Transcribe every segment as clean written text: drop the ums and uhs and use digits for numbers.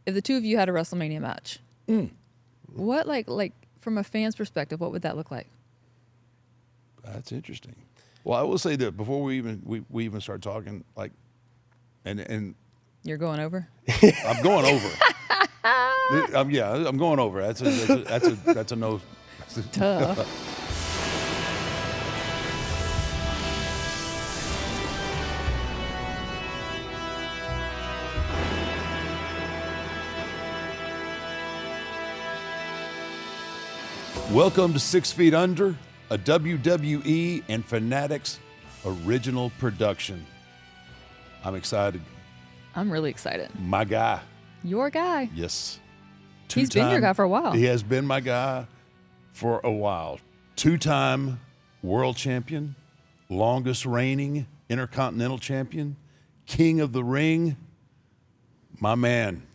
if the two of you had a WrestleMania match, what like from a fan's perspective, what would that look like? That's interesting. Well, I will say that before we even start talking, like, and You're going over? I'm going over. I'm going over. That's a no. Duh. Welcome to 6 Feet Under, a WWE and Fanatics Original Production. I'm excited. I'm really excited. My guy. Your guy. Yes. He's been your guy for a while. He has been my guy for a while. Two-time world champion, longest reigning intercontinental champion, king of the ring, my man,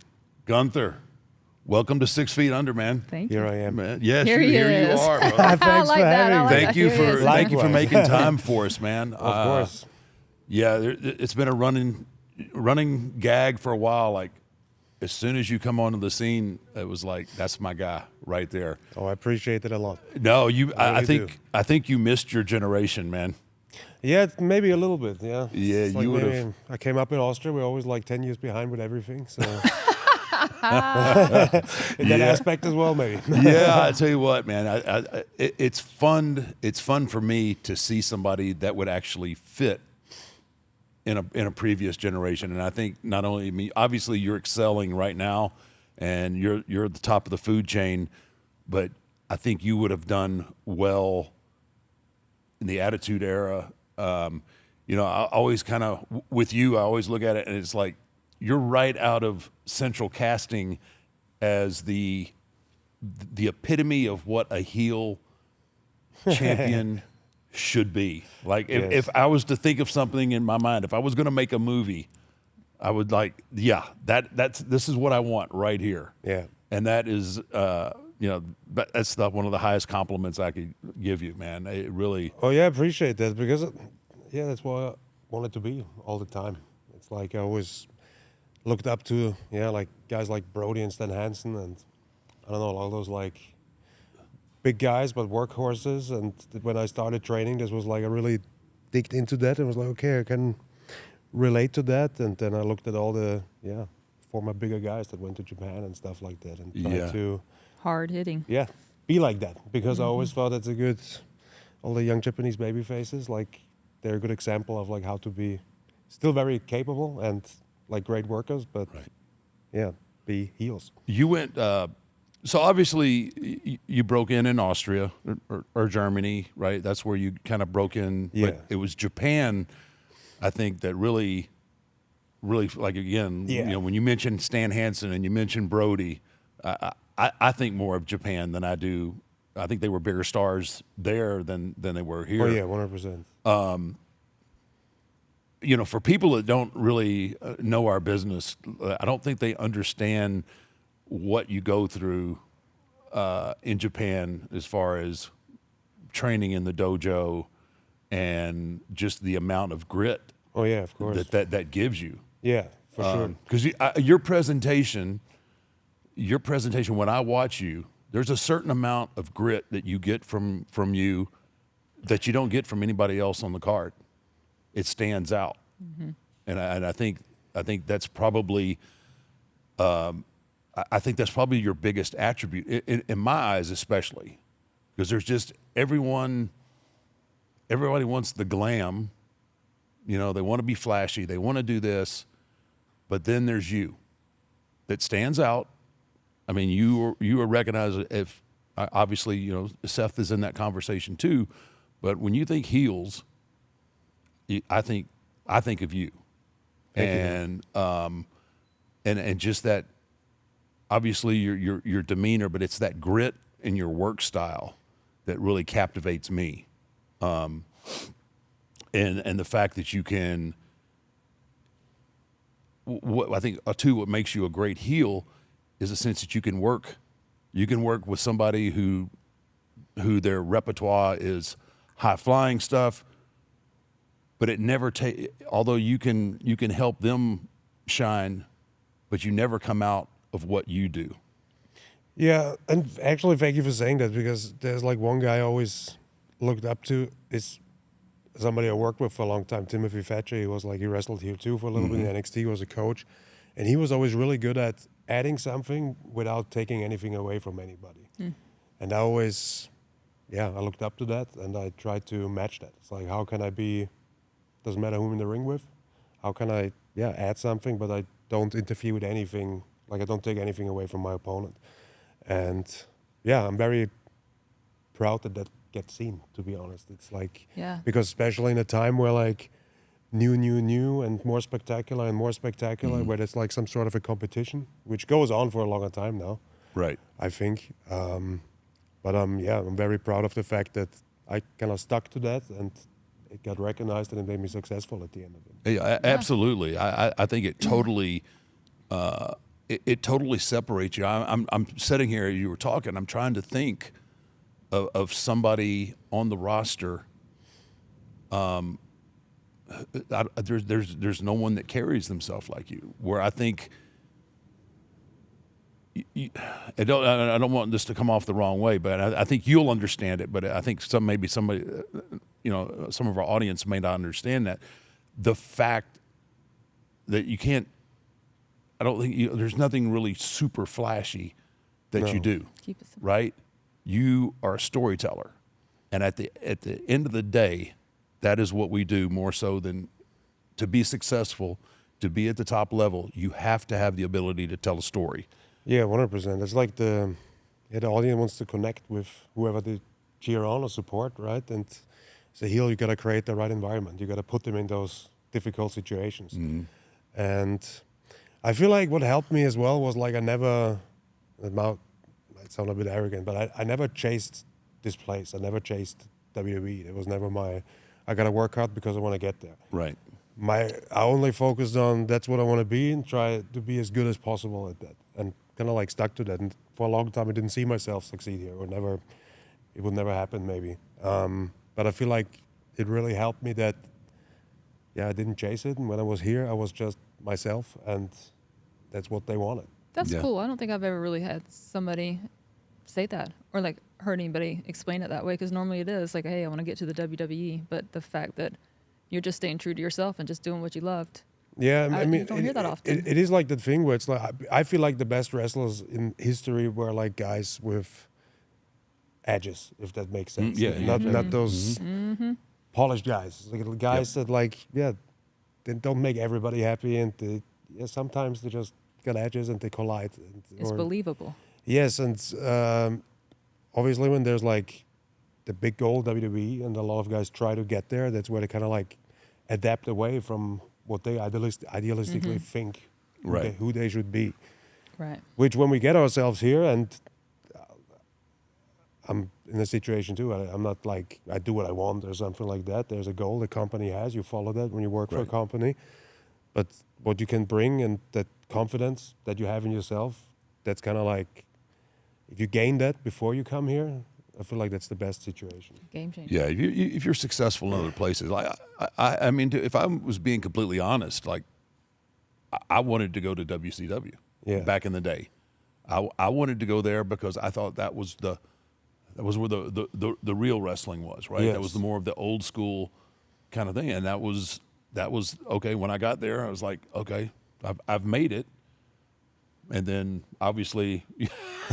Gunther. Welcome to 6 Feet Under, man. Thank you. Here I am. Man, yes, Here here you is. are, bro. Thanks I like for that. I having like me. that. Thank you Here he for is. thank you for Likewise. making time for us, man. Of course. Yeah, it's been a running gag for a while. Like, as soon as you come onto the scene, it was like, that's my guy right there. Oh, I appreciate it a lot. No, I really do. I think you missed your generation, man. Yeah, maybe a little bit. Yeah. Yeah, It's like you would've- maybe- I came up in Austria. We're always like 10 years behind with everything. So in that aspect as well, maybe. Yeah, I tell you what, man, it's fun. It's fun for me to see somebody that would actually fit in a previous generation. And I think not only me, obviously you're excelling right now, and you're at the top of the food chain, but I think you would have done well in the Attitude Era. You know, I always kind of with you, I always look at it and it's like you're right out of Central Casting as the epitome of what a heel champion should be. Like if I was to think of something in my mind, if I was going to make a movie, I would like, this is what I want right here. Yeah. And that is, but that's one of the highest compliments I could give you, man. It really. Oh, yeah, I appreciate that because, that's what I wanted to be all the time. It's like I always looked up to, like guys like Brody and Stan Hansen and I don't know, all those like big guys, but workhorses. And when I started training, this was like I really digged into that and was like, okay, I can relate to that. And then I looked at all the, former bigger guys that went to Japan and stuff like that and tried to, Hard hitting. be like that. Because I always thought it's a good, all the young Japanese baby faces, like they're a good example of like how to be still very capable and like great workers, but be heels. You went, so obviously you broke in Austria or Germany, right? That's where you kind of broke in. Yeah. But it was Japan, I think, that really, like, again, you know, when you mentioned Stan Hansen and you mentioned Brody, I think more of Japan than I do. I think they were bigger stars there than they were here. Oh yeah, 100%. You know, for people that don't really know our business, I don't think they understand what you go through in Japan as far as training in the dojo and just the amount of grit Oh yeah, of course. that gives you. Yeah, for sure. Because your presentation, when I watch you, there's a certain amount of grit that you get from you that you don't get from anybody else on the card. It stands out, and I think that's probably I think that's probably your biggest attribute in my eyes, especially because there's just everybody wants the glam, you know, they want to be flashy, they want to do this, but then there's you that stands out. I mean, you are recognized. If obviously, you know, Seth is in that conversation too, but when you think heels, I think of you, and just that. Obviously, your demeanor, but it's that grit in your work style that really captivates me, and the fact that you can. What I think too, what makes you a great heel, is a sense that you can work with somebody who their repertoire is high flying stuff, but it never although you can help them shine, but you never come out of what you do. Yeah, and actually, thank you for saying that, because there's like one guy I always looked up to is somebody I worked with for a long time, Timothy Thatcher. He wrestled here too for a little bit in NXT. He was a coach, and he was always really good at adding something without taking anything away from anybody. And I always, I looked up to that, and I tried to match that. It's like, how can I be? Doesn't matter who I'm in the ring with. How can I, add something, but I don't interfere with anything. Like, I don't take anything away from my opponent. And I'm very proud that gets seen, to be honest. It's like, because especially in a time where like new and more spectacular, where there's like some sort of a competition, which goes on for a longer time now. Right. I think. But I'm very proud of the fact that I kind of stuck to that, and it got recognized, and it made me successful at the end of it. Yeah, absolutely. I think it totally it totally separates you. I'm sitting here, you were talking, I'm trying to think of somebody on the roster. There's no one that carries themselves like you, where I think I don't want this to come off the wrong way, but I think you'll understand it. But I think somebody, some of our audience may not understand that. The fact that you can't, I don't think there's nothing really super flashy that you do, Keep it simple. right? You are a storyteller, and at the end of the day, that is what we do more so than to be successful, to be at the top level. You have to have the ability to tell a story. Yeah, 100%. It's like the audience wants to connect with whoever they cheer on or support, right? And as a heel, you got to create the right environment. You got to put them in those difficult situations. And I feel like what helped me as well was like it might sound a bit arrogant, but I never chased this place. I never chased WWE. It was never I got to work hard because I want to get there. Right. I only focused on that's what I want to be and try to be as good as possible at that. And kind of like stuck to that. And for a long time, I didn't see myself succeed here. It would never happen maybe. But I feel like it really helped me that, I didn't chase it. And when I was here, I was just myself, and that's what they wanted. That's cool. I don't think I've ever really had somebody say that or like heard anybody explain it that way, because normally it is like, hey, I want to get to the WWE. But the fact that you're just staying true to yourself and just doing what you loved. Yeah, I mean, you don't hear that often. It is like that thing where it's like, I feel like the best wrestlers in history were like guys with edges, if that makes sense. Not those polished guys. Like guys that they don't make everybody happy, and sometimes they just got edges and they collide. It's believable. Yes, and obviously when there's like the big goal, WWE, and a lot of guys try to get there, that's where they kind of like adapt away from what they idealistically think who they should be. Right. Which when we get ourselves here, and I'm in a situation too, I'm not like I do what I want or something like that. There's a goal the company has. You follow that when you work for a company. But what you can bring and that confidence that you have in yourself, that's kind of like, if you gain that before you come here, I feel like that's the best situation. Game changer. Yeah, if you're successful in other places, like I mean, if I was being completely honest, like I wanted to go to WCW back in the day. I wanted to go there because I thought that was where the real wrestling was, right? Yes. That was the more of the old school kind of thing, and that was okay. When I got there, I was like, okay, I've made it. And then obviously,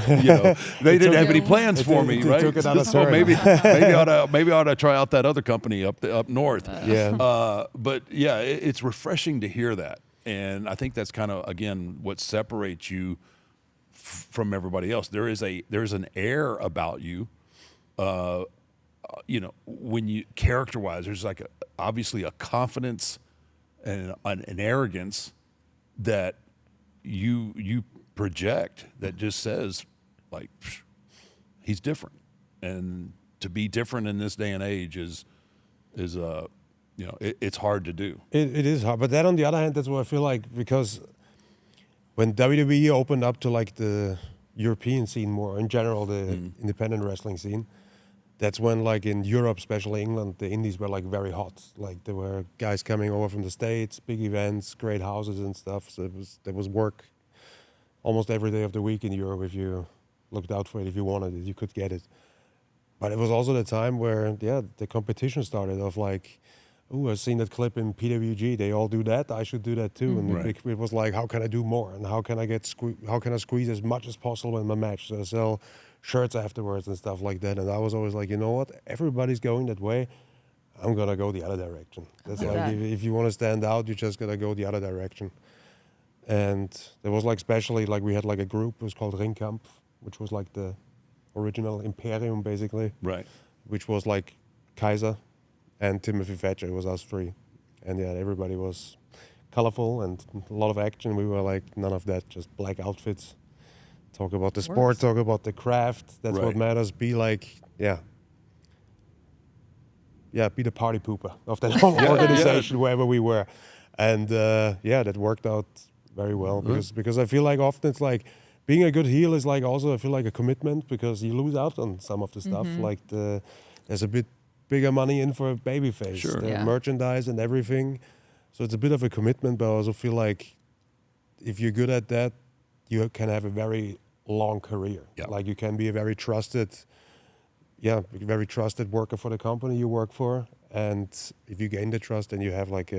they didn't have any plans for me, right? Took it on a So turn. maybe I ought to try out that other company up north. But it's refreshing to hear that, and I think that's kind of again what separates you from everybody else. There's an air about you, when you character-wise. There's like obviously a confidence and an arrogance that you project that just says like he's different, and to be different in this day and age is it's hard to do. It is hard, but then on the other hand, that's what I feel like, because when WWE opened up to like the European scene more, in general the independent wrestling scene, that's when like in Europe, especially England, the indies were like very hot. Like there were guys coming over from the States, big events, great houses and stuff. So there was work almost every day of the week in Europe. If you looked out for it, if you wanted it, you could get it. But it was also the time where, the competition started of like, oh, I've seen that clip in PWG. They all do that. I should do that too. And it was like, how can I do more? And how can I squeeze as much as possible in my match? So I sell shirts afterwards and stuff like that. And I was always like, you know what? Everybody's going that way. I'm gonna go the other direction. That's like if you want to stand out, you just gotta go the other direction. And there was like especially like we had like a group. It was called Ringkampf, which was like the original Imperium basically. Right. Which was like Kaiser and Timothy Thatcher. It was us three, and everybody was colorful and a lot of action. We were like none of that, just black outfits. Talk about the sport, talk about the craft. That's what matters. Be like, be the party pooper of that whole organization wherever we were, and that worked out very well because I feel like often it's like being a good heel is like also I feel like a commitment because you lose out on some of the stuff like there's a bit bigger money in for a babyface, merchandise and everything, so it's a bit of a commitment. But I also feel like if you're good at that, you can have a very long career. Like you can be a very trusted worker for the company you work for, and if you gain the trust, then you have like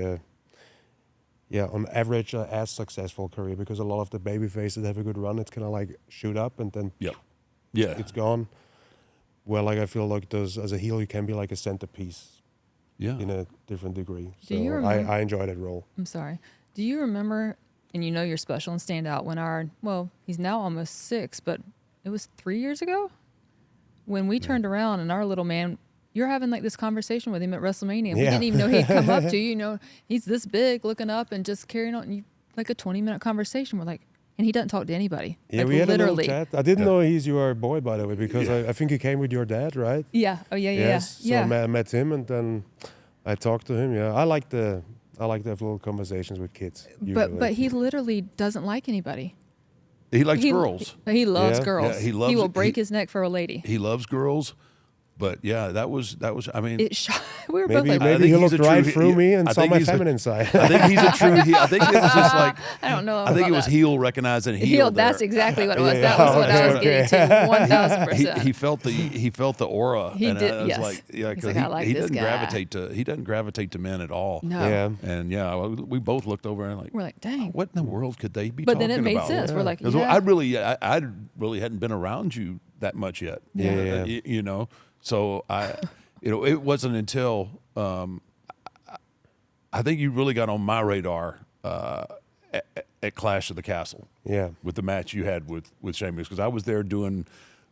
on average as successful career, because a lot of the baby faces have a good run. It's kind of like shoot up and then it's gone. Well, like I feel like those as a heel, you can be like a centerpiece in a different degree. So I enjoy that role. I'm sorry. Do you remember, and you know you're special and stand out, when he's now almost 6, but it was 3 years ago? When we turned around and our little man, you're having like this conversation with him at WrestleMania. We didn't even know he'd come up to you. You know, he's this big looking up and just carrying on. And you, like a 20-minute converson. We're like, and he doesn't talk to anybody. Yeah, like, we had literally. a little chat. I didn't know he's your boy, by the way, because I think he came with your dad, right? Yeah. Oh, yeah. Yes. So I met him and then I talked to him. Yeah, I like to have little conversations with kids. But he literally doesn't like anybody. He likes girls. He loves girls. Yeah, he will break his neck for a lady. He loves girls. But that was. I mean, we were both like, maybe he looked right through me and saw my feminine side. I think he's a true heel. I think it was just like I don't know. I think it was heel recognizing heel. That's exactly what it was. That was what I was getting to. 1,000%. He felt the aura. He and did. I was like, because he doesn't gravitate to men at all. No. Yeah. And we both looked over and like, we're like, dang, what in the world could they be? But talking then it made about? sense. We're like, I really hadn't been around you that much yet. Yeah. You know. So it wasn't until I think you really got on my radar at Clash of the Castle. Yeah. With the match you had with Sheamus, because I was there doing,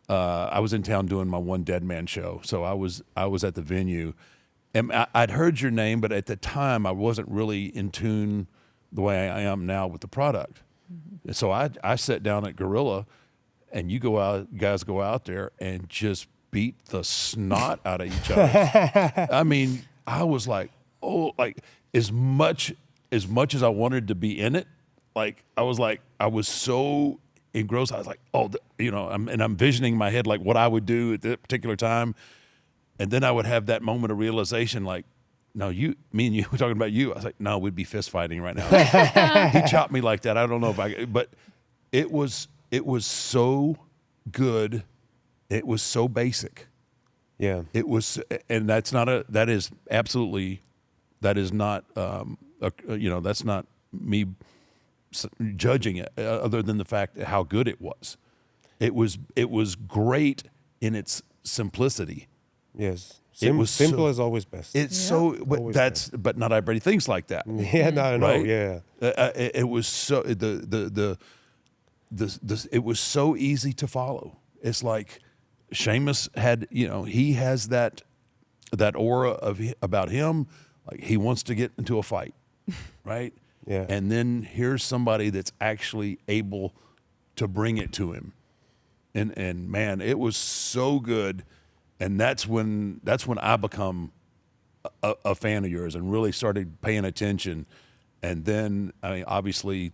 I was in town doing my one Dead Man show. So I was at the venue, and I'd heard your name, but at the time I wasn't really in tune the way I am now with the product. Mm-hmm. So I sat down at Gorilla, and you guys go out there and just beat the snot out of each other. I mean, I was like, as much as I wanted to be in it, like I was so engrossed. I was like, I'm visioning in my head like what I would do at that particular time, and then I would have that moment of realization, like, no, me and you were talking about you. I was like, no, we'd be fist fighting right now. He chopped me like that. I don't know but it was so good. It was so basic. Yeah. It was, and that's not that's not me judging it, other than the fact that how good it was. It was great in its simplicity. Yes. Simple is always best. It's but not everybody thinks like that. Yeah, no, right? Yeah. It was so it was so easy to follow. It's like Sheamus had, he has that aura about him, like he wants to get into a fight, right? Yeah. And then here's somebody that's actually able to bring it to him, and man, it was so good, and that's when I become a fan of yours and really started paying attention, and then I mean, obviously,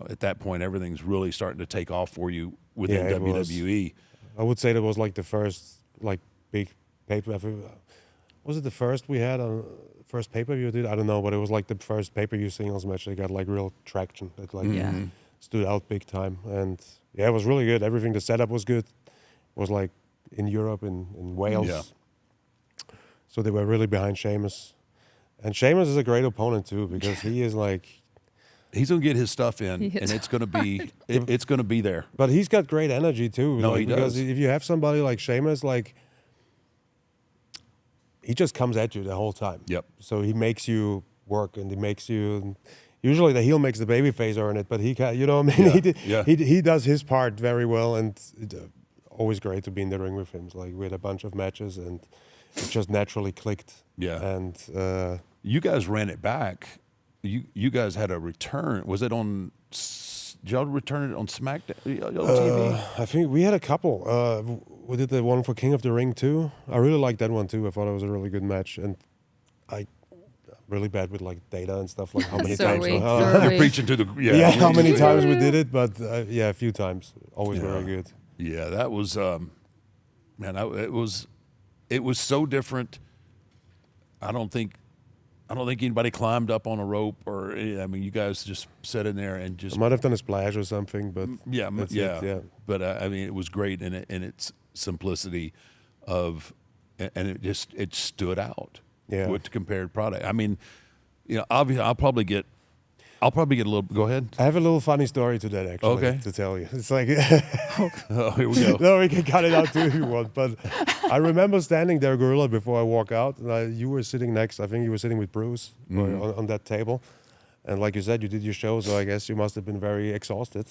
at that point everything's really starting to take off for you within WWE. I would say that was like the first big pay-per-view. Was it the first we had on first pay-per-view did? I don't know, but it was like the first pay-per-view singles match that got like real traction. That stood out big time. And yeah, it was really good. Everything, the setup was good. It was like in Europe, in Wales. Yeah. So they were really behind Sheamus. And Sheamus is a great opponent too, because he is like, He's gonna get his stuff in, He hits and it's gonna be it's gonna be there. but he's got great energy too. No, like, he because does. if you have somebody like Sheamus, like, he just comes at you the whole time. Yep. So he makes you work, and he makes you. Usually the heel makes the babyface earn it, but he can, you know what I mean? Yeah. He does his part very well, and always great to be in the ring with him. Like, we had a bunch of matches, and it just naturally clicked. Yeah. And You guys ran it back. You guys had a return. Was it on? Did y'all return it on SmackDown TV? I think we had a couple. We did the one for King of the Ring too. I really liked that one too. I thought it was a really good match, and I'm really bad with like data and stuff, like how many So times. we- You're preaching to the Yeah, how many times we did it, but yeah, a few times. Always Yeah. very good. Yeah, that was man. It was so different. I don't think anybody climbed up on a rope, or I mean, you guys just sat in there and just I might have done a splash or something, but yeah, that's yeah, it, yeah. But I mean, it was great in its simplicity of, and it stood out. Yeah. With the compared product. I mean, you know, obviously, I'll probably get a little. Go ahead. I have a little funny story to that actually. Okay. To tell you, it's like Oh, here we go. no, we can cut it out too if you want. But I remember standing there, Gorilla, before I walk out, and you were sitting next. I think you were sitting with Bruce on that table, and like you said, you did your show, so I guess you must have been very exhausted.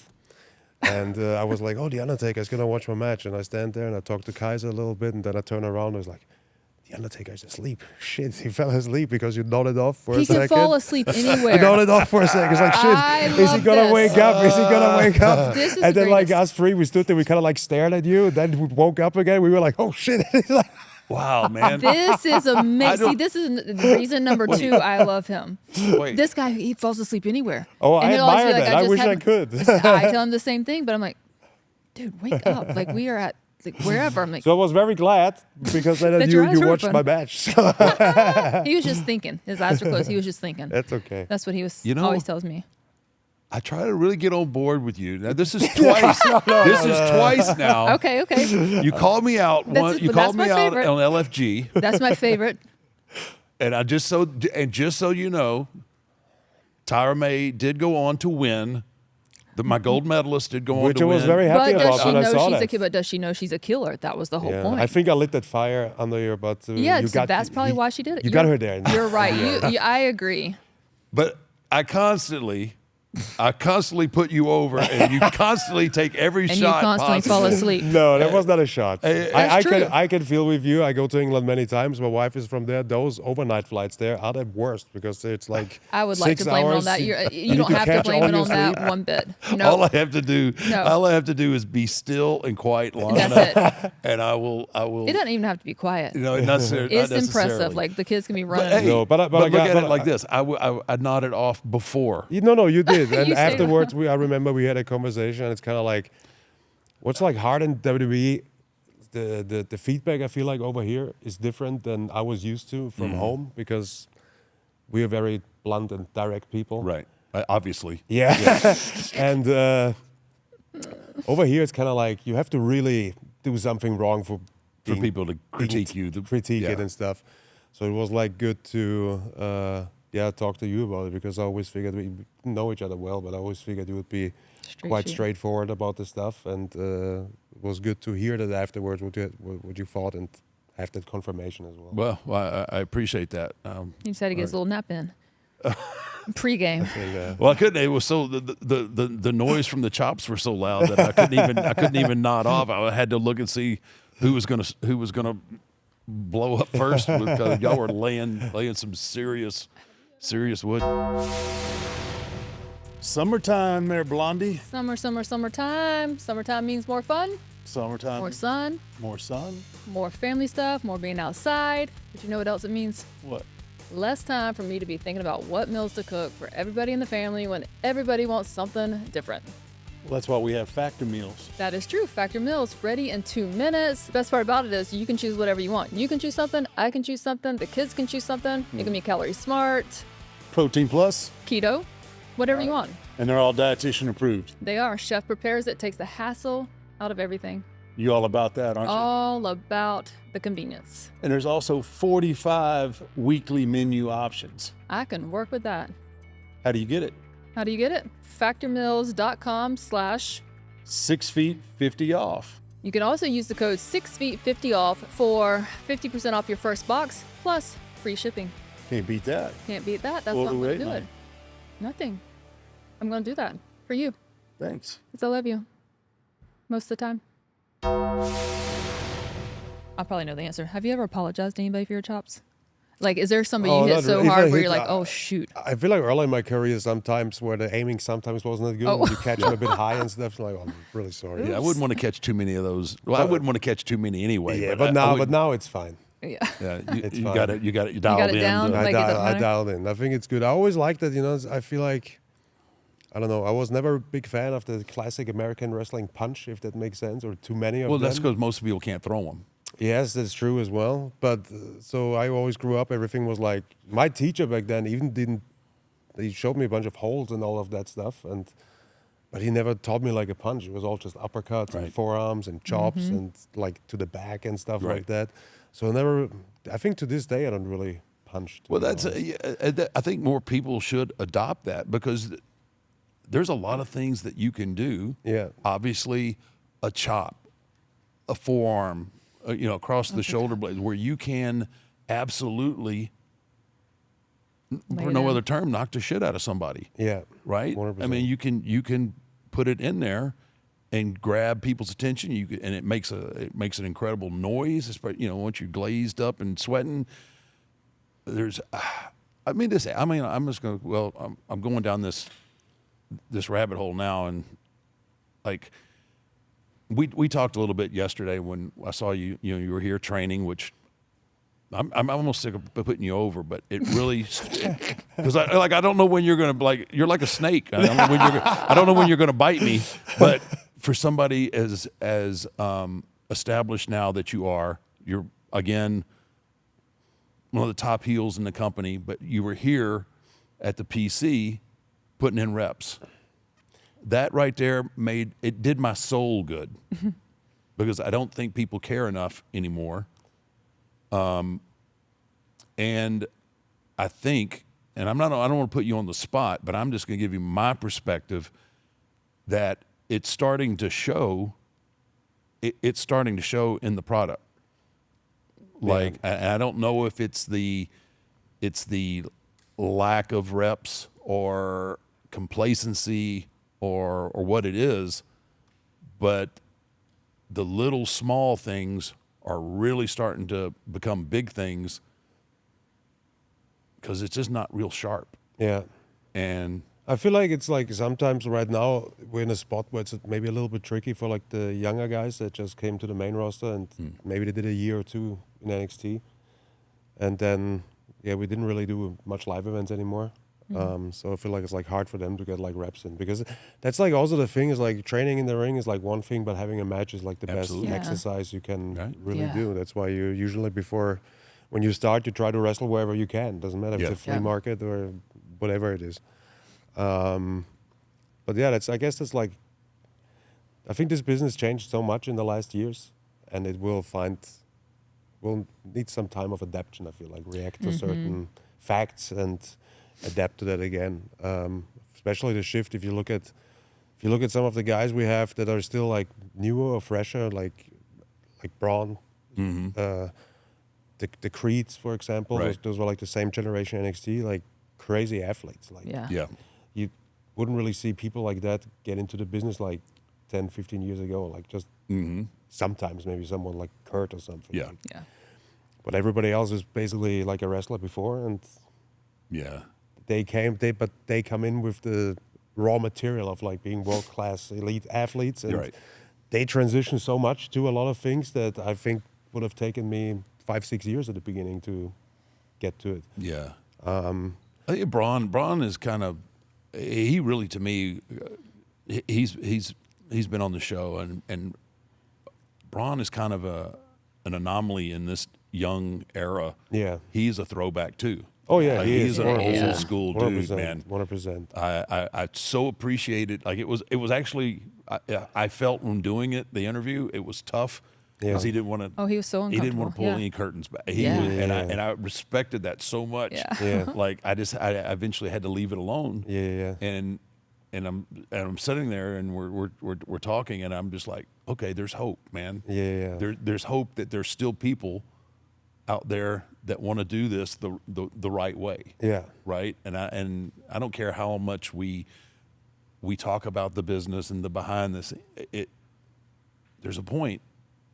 And I was like, "Oh, the Undertaker is gonna watch my match," and I stand there and I talk to Kaiser a little bit, and then I turn around and I was like, "The Undertaker's asleep." Shit, he fell asleep because you nodded off for He a second. can fall asleep You anywhere. nodded off for a second. It's like, I shit, is he love gonna this. wake up? Is he gonna wake up? This is And the then like greatest. us three, we stood there, we kind of like stared at you, and then we woke up again. We were like, "Oh shit!" It's like, Wow, man. This is amazing. don't- See, this is reason number 2 I love him. Wait. This guy, he falls asleep anywhere. oh, And I it'll always admire be like, that. I just wish I haven't- could. I tell him the same thing, but I'm like, dude, wake up. Like, we are at like wherever. I'm like, So I was very glad because then That your eyes you were watched open. my match. he was just thinking. His eyes were closed. He was just thinking. That's okay. That's what he was You know- always tells me. I try to really get on board with you. Now this is twice. This is twice now. Okay, okay. You called me out That's- once. You but that's called me my out favorite. on LFG, That's my favorite. and just so you know, Tyra May did go on to win. My gold medalist did go on Which to I win. was very happy But about does she when I know saw she's that. a but does she know she's a killer? That was the whole Yeah, point. I think I lit that fire under your butt. yeah, you so got, that's probably why she did it. You got her there. You're right. I agree. But I constantly put you over, and you constantly take every And you shot constantly possible. fall asleep. No, that was not a shot. I true. can feel with you. I go to England many times. My wife is from there. Those overnight flights there are the worst because it's like I would like 6 to blame it on hours. that. You need don't have to catch blame all it your on that sleep. one bit. All No, I have to do, No. all I have to do is be still and quiet long that's enough, it. and I will. It doesn't even have to be quiet. You know, not It's necessarily. impressive. Like the kids can be running. But hey, No, but I look got- at but it like this. I nodded off before. No, you did. And You say afterwards, I remember we had a conversation. And it's kind of like, what's like hard in WWE. The feedback I feel like over here is different than I was used to from home because we are very blunt and direct people. Right. Obviously. Yeah. And over here, it's kind of like you have to really do something wrong for people to critique you. critique it yeah. and stuff. So it was like good to talk to you about it because I always figured we know each other well, but I always figured you would be quite shooter. straightforward about the stuff, and it was good to hear that afterwards what you thought and have that confirmation as well. Well, I appreciate that. He just had to get his little nap in. Pre-game. And, Well, I couldn't. It was so the noise from the chops were so loud that I couldn't even nod off. I had to look and see who was gonna blow up first because y'all were laying some serious wood. Summertime there, Blondie. Summertime. Summertime means more fun, Summertime. more sun, More sun. more family stuff, more being outside. But you know what else it means? What? Less time for me to be thinking about what meals to cook for everybody in the family when everybody wants something different. Well, that's why we have Factor meals. That is true. Factor meals ready in 2 minutes. The best part about it is you can choose whatever you want. You can choose something. I can choose something. The kids can choose something. It can be calorie smart, Protein plus. keto, Whatever you want. And they're all dietitian approved. They are. Chef prepares it, takes the hassle out of everything. You all about that, aren't you? All about the convenience. And there's also 45 weekly menu options. I can work with that. How do you get it? How do you get it? factormeals.com/ 6 feet 50 off. You can also use the code 6feet50 off for 50% off your first box plus free shipping. Can't beat that. Can't beat that. That's What what I'm are we going to do waiting it. Nothing. I'm going to do that for you Thanks. because I love you most of the time. I probably know the answer. Have you ever apologized to anybody for your chops? Like, is there somebody you hit not so really. If I hard where hit- you're like, oh, shoot. I feel like early in my career, sometimes where the aiming sometimes wasn't that good. Oh. When you catch them a bit high and stuff, like, oh, I'm really sorry. Yeah, I wouldn't want to catch too many of those. Well, I wouldn't want to catch too many anyway. Yeah, but but now it's fine. Yeah. yeah, It's you fine. got it. You got it. You dialed got it in. down? to- Like, it doesn't I matter? dialed in. I think it's good. I always liked that. I feel like, I don't know. I was never a big fan of the classic American wrestling punch, if that makes sense, or too many of well, them. that's because most people can't throw them. Yes, that's true as well. But so I always grew up, everything was like, my teacher back then even didn't, he showed me a bunch of holds and all of that stuff. But he never taught me like a punch. It was all just uppercuts and Right. forearms and chops and like to the back and stuff Right. like that. So I think to this day, I don't really punch. to Well, be that's. honest. I think more people should adopt that because there's a lot of things that you can do. Yeah. Obviously, a chop, a forearm, across the shoulder blades, where you can absolutely, Lay for it no in. other term, knock the shit out of somebody. Yeah. Right? 100%. I mean, you can put it in there and grab people's attention. And it makes an incredible noise. Especially, once you're glazed up and sweating. I'm just going. Well, I'm going down this rabbit hole now, and like we talked a little bit yesterday when I saw you. You were here training, which. I'm almost sick of putting you over, but it really because I don't know when you're gonna you're like a snake. I don't know when you're gonna bite me. But for somebody as established now that you're again one of the top heels in the company, but you were here at the PC putting in reps. That right there did my soul good because I don't think people care enough anymore. And I think, and I don't want to put you on the spot, but I'm just going to give you my perspective that it's starting to show. It's starting to show in the product. Like, I don't know if it's the lack of reps or complacency or what it is, but the little small things are really starting to become big things because it's just not real sharp. Yeah. And I feel like it's like sometimes right now we're in a spot where it's maybe a little bit tricky for like the younger guys that just came to the main roster and maybe they did a year or two in NXT. And then, we didn't really do much live events anymore. So I feel like it's like hard for them to get like reps in because that's like also the thing is like training in the ring is like one thing, but having a match is like the Absolutely. best Yeah. exercise you can Right. really Yeah. do. That's why you usually when you start, you try to wrestle wherever you can. Doesn't matter if Yeah. it's a flea Yeah. market or whatever it is. But yeah, I guess that's like, I think this business changed so much in the last years, and it will need some time of adaptation. I feel like react to certain facts and adapt to that again. Especially the shift. If you look at some of the guys we have that are still like newer or fresher, like Braun, the Creeds, for example. Right. Those were like the same generation NXT, like crazy athletes. Like Yeah. you wouldn't really see people like that get into the business like 10, 15 years ago. Like just sometimes maybe someone like Kurt or something. Yeah. Like, Yeah. but everybody else is basically like a wrestler before, and yeah, they come in with the raw material of like being world class elite athletes, and You're right. they transition so much to a lot of things that I think would have taken me 5-6 years at the beginning to get to it. yeah. I think Braun is kind of he really to me he's been on the show and Braun is kind of an anomaly in this young era. Yeah. He's a throwback too. Oh yeah, Like, he he's is an 100%, old school dude, 100%, man. 100%. I so appreciated, like, it was actually, I felt when doing it, the interview, it was tough because Yeah. he didn't want to. Oh, he was so He didn't want uncomfortable. to pull Yeah. any curtains back. Yeah. And I respected that so much. Yeah. Yeah. Like, I eventually had to leave it alone. Yeah. And I'm sitting there and we're talking and I'm just like, okay, there's hope, man. Yeah. There's hope that there's still people out there that want to do this the right way. Yeah. Right. And I don't care how much we talk about the business and the behind this. There's a point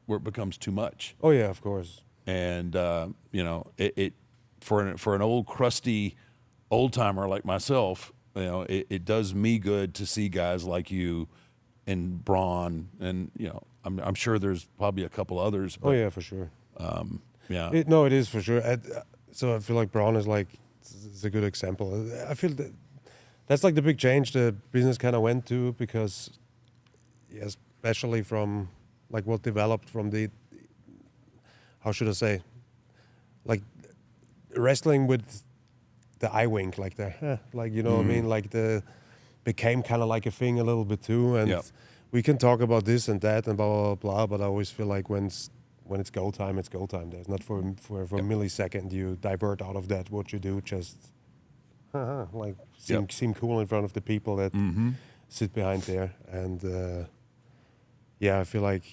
where it becomes too much. Oh yeah, of course. And you know, it for an old crusty old timer like myself, you know, it does me good to see guys like you and Braun, and you know, I'm sure there's probably a couple others. But, Oh yeah, for sure. yeah, It is for sure. So I feel like Braun is like it's a good example. I feel that's like the big change the business kind of went to, because yeah, especially from like what developed from the, how should I say, like wrestling with the eye wink, like like, you know what I mean, like the became kind of like a thing a little bit too, and Yep. we can talk about this and that and blah blah blah, but I always feel like when it's go time, it's go time. There's not for a millisecond you divert out of that. What you do, just like seem cool in front of the people that sit behind there, and yeah, I feel like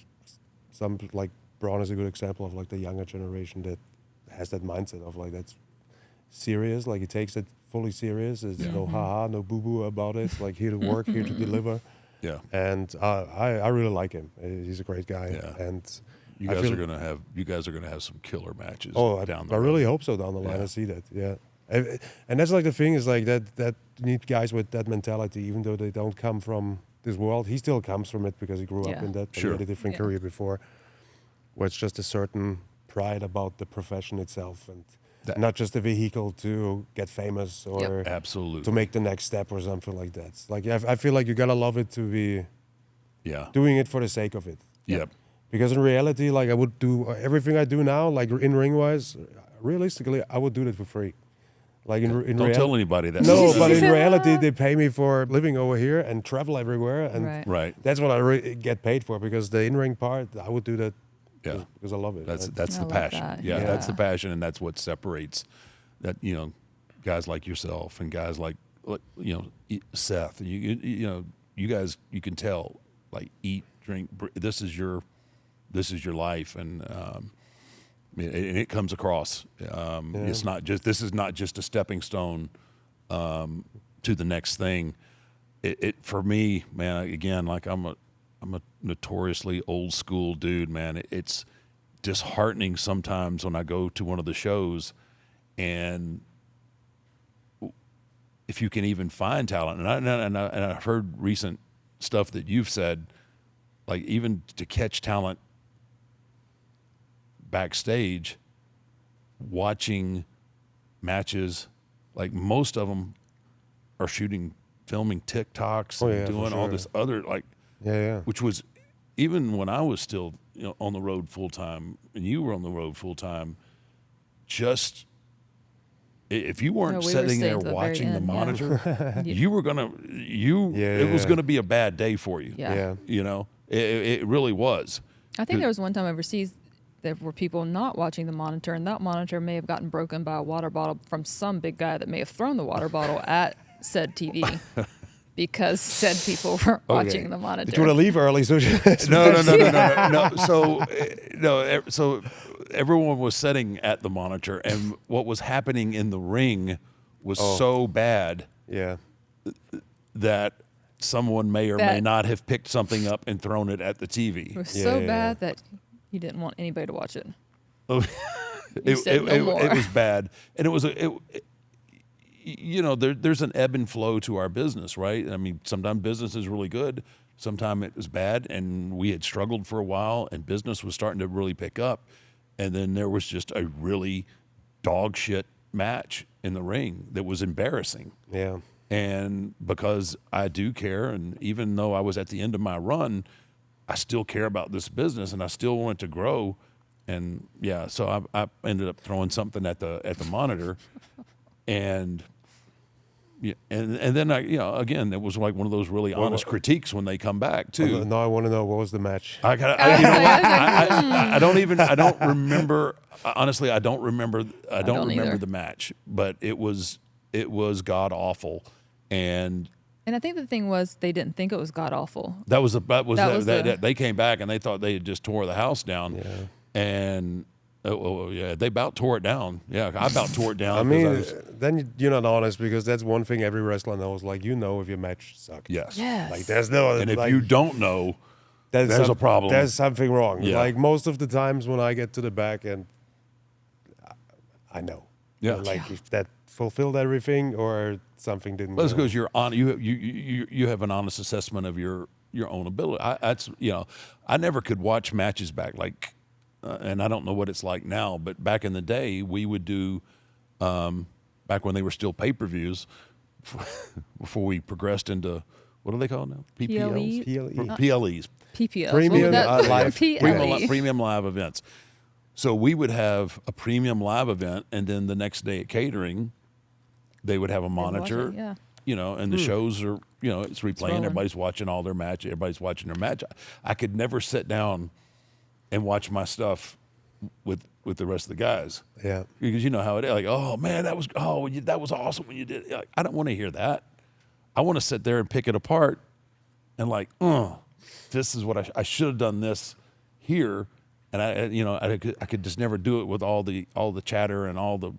some like Braun is a good example of like the younger generation that has that mindset of like that's serious, like he takes it fully serious. There's no haha, no boo boo about it. It's like here to work, here to deliver. yeah. And I really like him. He's a great guy. Yeah. And You I guys feel- are gonna have some killer matches. Oh, down the I road. really hope so down the line. Yeah. I see that. Yeah. And that's like the thing is like that you need guys with that mentality, even though they don't come from this world. He still comes from it because he grew up Yeah. in that. Sure. He had a different Yeah. career before, where it's just a certain pride about the profession itself, and not just a vehicle to get famous or Absolutely. to make the next step or something like that. It's like I feel like you gotta love it to be Yeah. doing it for the sake of it. Yep. Because in reality, like I would do everything I do now, like in ring wise, realistically, I would do that for free. Like in Don't tell anybody that. No, but in reality, they pay me for living over here and travel everywhere, and Right. Right. that's what I get paid for. Because the in-ring part, I would do that Yeah. because I love it. That's right? that's I the love passion. that. Yeah, Yeah. that's the passion, and that's what separates that. You know, guys like yourself and guys like you know Seth. You know, you guys, you can tell, like, eat, drink. This is your life, and it comes across. It's not just, this is not just a stepping stone to the next thing. It for me, man. Again, like I'm a notoriously old school dude, man. It's disheartening sometimes when I go to one of the shows, and if you can even find talent, and I've heard recent stuff that you've said, like even to catch talent backstage, watching matches, like most of them are filming TikToks and yeah, for doing all sure. this other, like, Yeah. which was, even when I was still, you know, on the road full time and you were on the road full time, just if you weren't No, we were sitting there staying to the very watching the end, yeah. monitor, you were gonna it was Yeah. gonna be a bad day for you. Yeah. Yeah. You know, it really was. I think there was one time overseas there were people not watching the monitor, and that monitor may have gotten broken by a water bottle from some big guy that may have thrown the water bottle at said TV because said people were watching the monitor. Did you want to leave early? So No. So everyone was sitting at the monitor, and what was happening in the ring was so bad yeah. that someone may or may That- not have picked something up and thrown it at the It TV. was Yeah, so yeah, bad that you didn't want anybody to watch it. It, said no more. it was bad, and it was you know, there's an ebb and flow to our business, right? I mean, sometimes business is really good, sometimes it was bad, and we had struggled for a while, and business was starting to really pick up, and then there was just a really dog shit match in the ring that was embarrassing. Yeah. And because I do care, and even though I was at the end of my run, I still care about this business, and I still want it to grow. And yeah, so I ended up throwing something at the monitor, and yeah, and then again, it was like one of those really honest critiques when they come back too. Now I want to know, what was the match? I don't remember. Honestly, I don't remember. I don't remember either. the match, but it was god awful, and I think the thing was they didn't think it was god awful. They came back and they thought they had just tore the house down, and they about tore it down. Yeah, I about tore it down. I mean, then you're not honest, because that's one thing every wrestler knows. Like, if your match sucked. Yes. Like, there's no. And if like, you don't know, there's a problem. There's something wrong. Yeah. Like, most of the times when I get to the back and I know. Yeah. Like, if that fulfilled everything or something didn't. Well, it's because you're on. You have an honest assessment of your own ability. I never could watch matches back, like, and I don't know what it's like now, but back in the day we would do, back when they were still pay-per-views, before we progressed into, what are they called now? PLE? PLEs. PPL. Premium live. PLE. Premium live events. So we would have a premium live event, and then the next day at catering, they would have a monitor, and the shows are, it's replaying. rolling. Everybody's watching all their match. Everybody's watching their match. I could never sit down and watch my stuff with the rest of the guys. Yeah. Because you know how it is. Like, oh man, that was awesome when you did it. Like, I don't want to hear that. I want to sit there and pick it apart and like, this is what I should have done this here. And I could just never do it with all the chatter and all the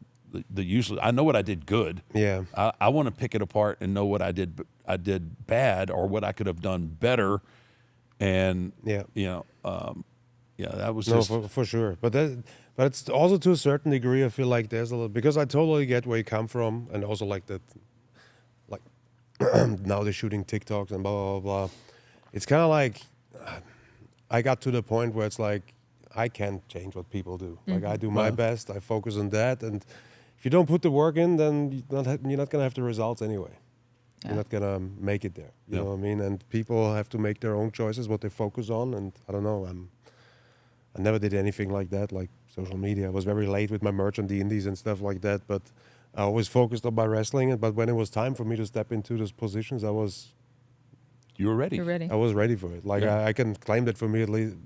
useless. I know what I did good. Yeah. I want to pick it apart and know what I did bad, or what I could have done better. And that was just for sure. But it's also, to a certain degree, I feel like there's a little, because I totally get where you come from, and also like that, like now they're shooting TikToks and blah blah blah. It's kind of like I got to the point where it's like, I can't change what people do. Like, I do my best. I focus on that, and if you don't put the work in, then you're not gonna have the results anyway. Yeah. You're not gonna make it there. You know what I mean? And people have to make their own choices, what they focus on. And I don't know. I never did anything like that, like social media. I was very late with my merch on the indies and stuff like that. But I always focused on my wrestling. But when it was time for me to step into those positions, you were ready. You're ready. I was ready for it. Like, I can claim that for me, at least.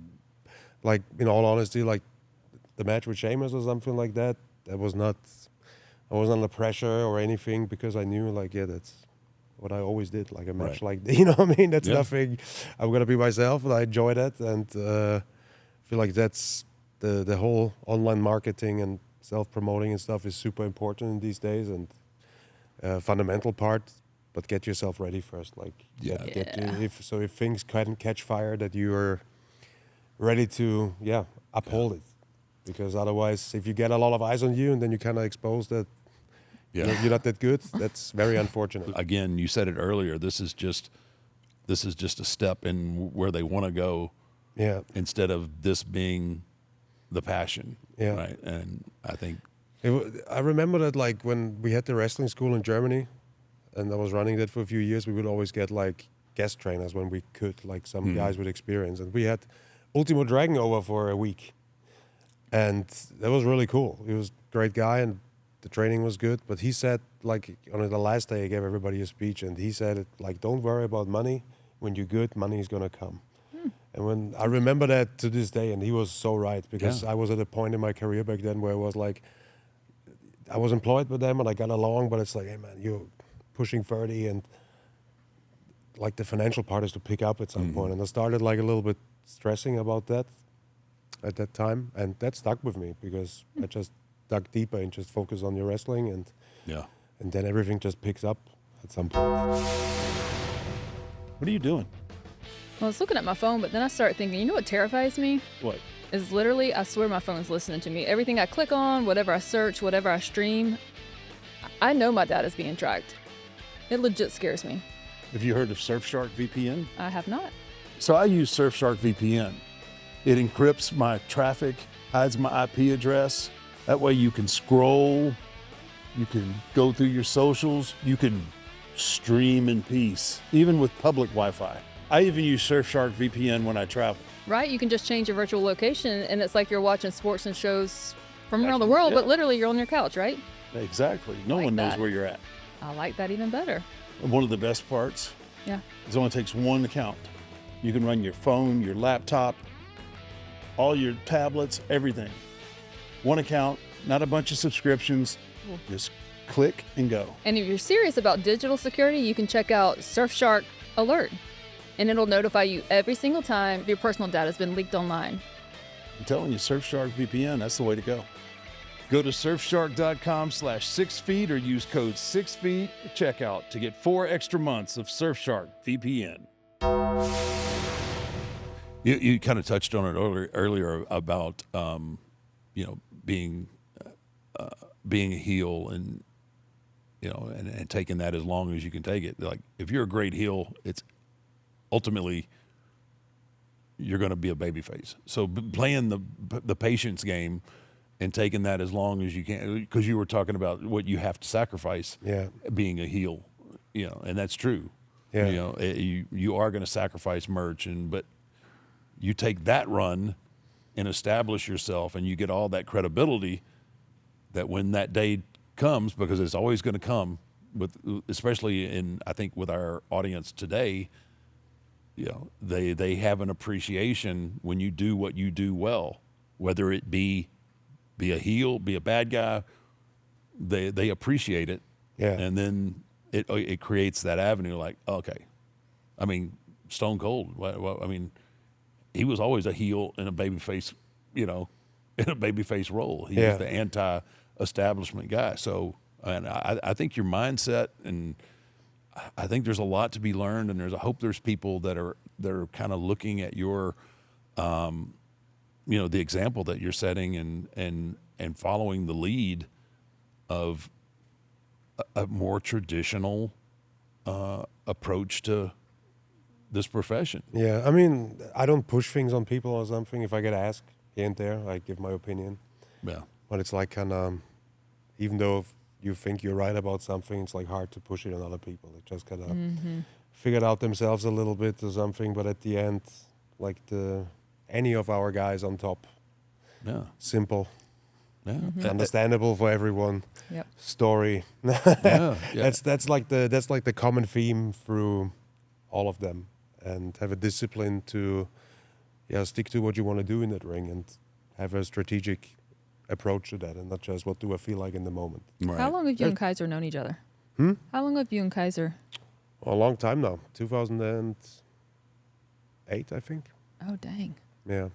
Like, in all honesty, like the match with Sheamus or something like that, I was not under pressure or anything, because I knew, like, that's what I always did. Like, a match like, you know what I mean? That's nothing. I'm going to be myself, and I enjoy that. And I feel like that's the whole online marketing and self-promoting and stuff is super important in these days, and fundamental part. But get yourself ready first. Like, if things can catch fire, that you're ready to uphold it, because otherwise, if you get a lot of eyes on you and then you kind of expose that you're not that good, that's very unfortunate. Again, you said it earlier. This is just a step in where they want to go. Yeah. Instead of this being the passion. Yeah. Right. And I think I remember that, like, when we had the wrestling school in Germany, and I was running that for a few years, we would always get like guest trainers when we could, like some guys with experience, and we had Ultimo Dragon over for a week, and that was really cool. He was a great guy, and the training was good. But he said, like, on the last day, he gave everybody a speech, and he said, like, don't worry about money. When you're good, money is gonna come. And when I remember that to this day, and he was so right, because I was at a point in my career back then where it was like, I was employed with them and I got along, but it's like, hey man, you're pushing 30, and like the financial part is to pick up at some point. And I started like a little bit stressing about that at that time, and that stuck with me, because I just dug deeper and just focused on your wrestling, and then everything just picks up at some point. What are you doing? Well, I was looking at my phone, but then I started thinking, you know what terrifies me? What? Is literally, I swear my phone's listening to me. Everything I click on, whatever I search, whatever I stream, I know my data's being tracked. It legit scares me. Have you heard of Surfshark VPN? I have not. So I use Surfshark VPN. It encrypts my traffic, hides my IP address. That way you can scroll, you can go through your socials, you can stream in peace, even with public Wi-Fi. I even use Surfshark VPN when I travel. Right? You can just change your virtual location, and it's like you're watching sports and shows from around the world, but literally you're on your couch, right? Exactly. No Like one knows that. where you're at. I like that even better. And one of the best parts Yeah. is it only takes one account. You can run your phone, your laptop, all your tablets, everything. One account, not a bunch of subscriptions. Just click and go. And if you're serious about digital security, you can check out Surfshark Alert, and it'll notify you every single time your personal data has been leaked online. I'm telling you, Surfshark VPN, that's the way to go. Go to surfshark.com/6feet or use code 6feet at checkout to get 4 extra months of Surfshark VPN. You kind of touched on it earlier about being a heel and and taking that as long as you can take it. Like if you're a great heel, it's ultimately you're going to be a babyface. So playing the patience game and taking that as long as you can, because you were talking about what you have to sacrifice. Yeah. Being a heel, and that's true. Yeah. You are going to sacrifice merch, but you take that run and establish yourself, and you get all that credibility that when that day comes, because it's always going to come, especially I think with our audience today, they have an appreciation when you do what you do well, whether it be a heel, be a bad guy, they appreciate it. Yeah. And then it creates that avenue like, okay. I mean, Stone Cold, well, I mean, he was always a heel in a babyface, in a babyface role. He was the anti-establishment guy. So, and I think your mindset, and I think there's a lot to be learned, and I hope there's people that are kind of looking at your, the example that you're setting and following the lead of a more traditional approach to this profession. Yeah, I mean, I don't push things on people or something. If I get asked here and there, I give my opinion. Yeah. But it's like kind of, even though if you think you're right about something, it's like hard to push it on other people. They just kind of figure it out themselves a little bit or something. But at the end, like any of our guys on top, simple, understandable for everyone. Yep. Story. Yeah. That's like the common theme through all of them, and have a discipline to stick to what you want to do in that ring and have a strategic approach to that, and not just what do I feel like in the moment. Right. How long have you and Kaiser known each other? How long have you and Kaiser? A long time now, 2008, I think. Oh, dang. Yeah.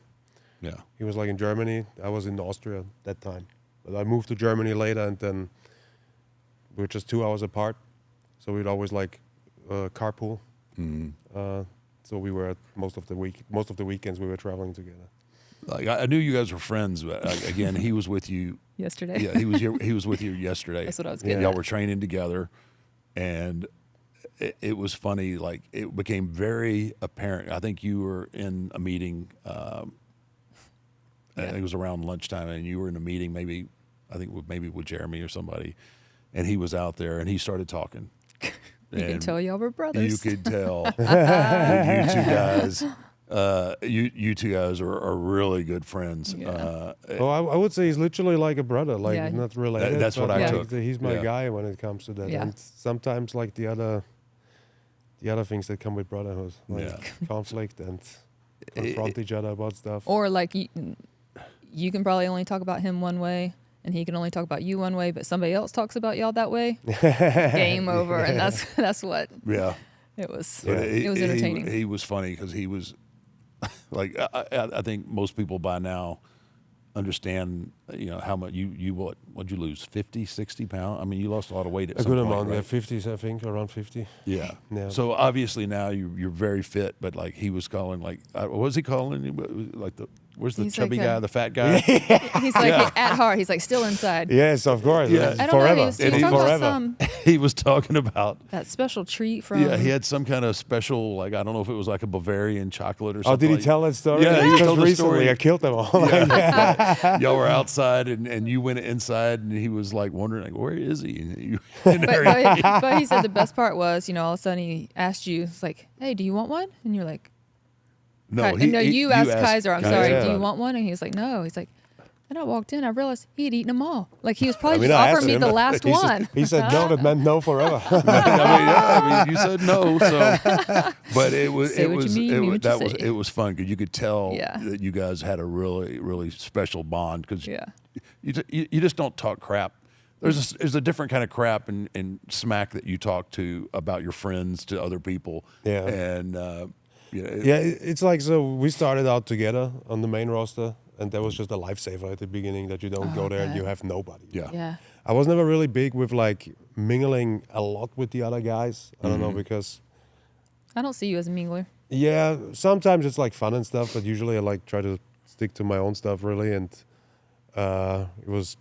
Yeah. He was like in Germany. I was in Austria at that time. But I moved to Germany later, and then we were just 2 hours apart. So we'd always like carpool. So we were most of the weekends we were traveling together. Like I knew you guys were friends, but again, he was with you Yesterday. Yeah, he was with you yesterday. That's what I was getting Y'all at. were training together, and it was funny. Like it became very apparent. I think you were in a meeting. I think it was around lunchtime, and you were in a meeting. Maybe with Jeremy or somebody, and he was out there, and he started talking. You can tell y'all were brothers. You could tell you two guys. You two guys are really good friends. Yeah. I would say he's literally like a brother, like Yeah. not related. That's what but I like took. He's my Yeah. guy when it comes to that. Yeah. And sometimes like the other things that come with brotherhood, like conflict and confront each other about stuff. Or like you can probably only talk about him one way, and he can only talk about you one way, but somebody else talks about y'all that way. Game over, and that's what Yeah. it was. Yeah. It was entertaining. He was funny because he was like I think most people by now understand how much what'd you lose 50, 60 pounds? I mean, you lost a lot of weight at A some good point, amount, right? yeah, 50s, I think, around 50. Yeah. Yeah. So obviously now you're very fit, but like he was calling like what was he calling you? Like where's the He's chubby like guy, the fat guy? He's like at heart. He's like still inside. Yes, of course. Yeah. It's I don't forever. know. He was talking It's about forever. He was talking about that special treat from. he had some kind of special, like I don't know if it was like a Bavarian chocolate or Oh, something. did he like- tell that story? Yeah, he Just told the recently story. I killed them all. Y'all were outside and you went inside and he was like wondering like where is he? And you, But he said the best part was, all of a sudden he asked you, it's like, hey, do you want one? And you're like, no, you asked Kaiser, I'm Kaiser sorry, about do you it. want one? And he was like, no. He's like, And I walked in, I realized he had eaten them all. Like he was probably I mean, just I offering asked me him. the last He one. He said no, that meant no forever. I mean, you said no, so. But it was Say it what you was mean, it mean was what you that was say. it was fun because you could tell Yeah. that you guys had a really special bond because Yeah. you just don't talk crap. There's a different kind of crap and smack that you talk to about your friends to other people. Yeah. And Yeah, it's like, so we started out together on the main roster, and that was just a lifesaver at the beginning that you don't go there and you have nobody. Yeah. Yeah. I was never really big with like mingling a lot with the other guys. I don't know, because I don't see you as a mingler. yeah, sometimes it's like fun and stuff, but usually I like try to stick to my own stuff really, and it was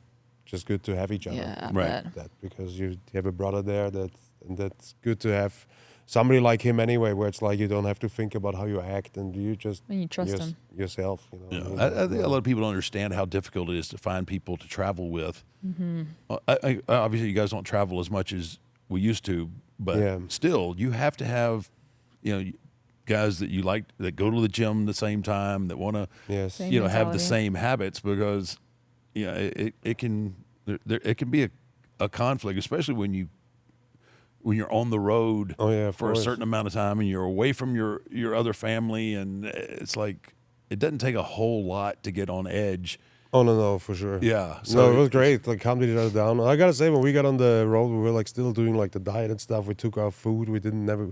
just good to have each other. Yeah. I Right. bet. That because you have a brother there and that's good to have somebody like him anyway, where it's like you don't have to think about how you act and you just And you trust him. yourself. You know, Yeah, what I mean? I think a lot of people don't understand how difficult it is to find people to travel with. Obviously, you guys don't travel as much as we used to, but Yeah. still, you have to have, guys that you like that go to the gym the same time that want to, Yes. Same have the mentality. same habits because, it can it can be a conflict, especially when you're on the road Oh, yeah, of for a course. certain amount of time and you're away from your other family, and it's like it doesn't take a whole lot to get on edge. Oh no, for sure. Yeah, No, it was great. Like calmed each other down. I gotta say, when we got on the road, we were like still doing like the diet and stuff. We took our food. We never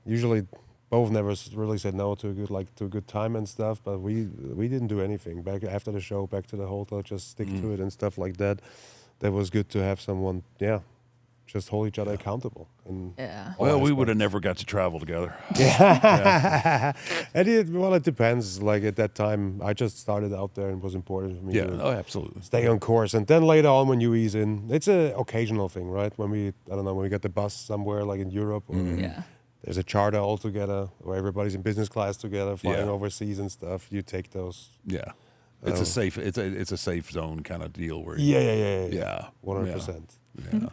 usually both never really said no to a good time and stuff. But we didn't do anything back after the show. Back to the hotel, just stick to it and stuff like that. That was good to have someone. Yeah. Just hold each other accountable. And Yeah. Well, we would have never got to travel together. it depends. Like at that time, I just started out there and it was important for me Yeah, to oh, absolutely. stay on course. And then later on, when you ease in, it's an occasional thing, right? When we get the bus somewhere, like in Europe, or Yeah. there's a charter all together, where everybody's in business class together, flying Yeah. overseas and stuff. You take those. Yeah, it's a safe. It's a safe zone kind of deal where. Yeah. Yeah. 100%. Yeah.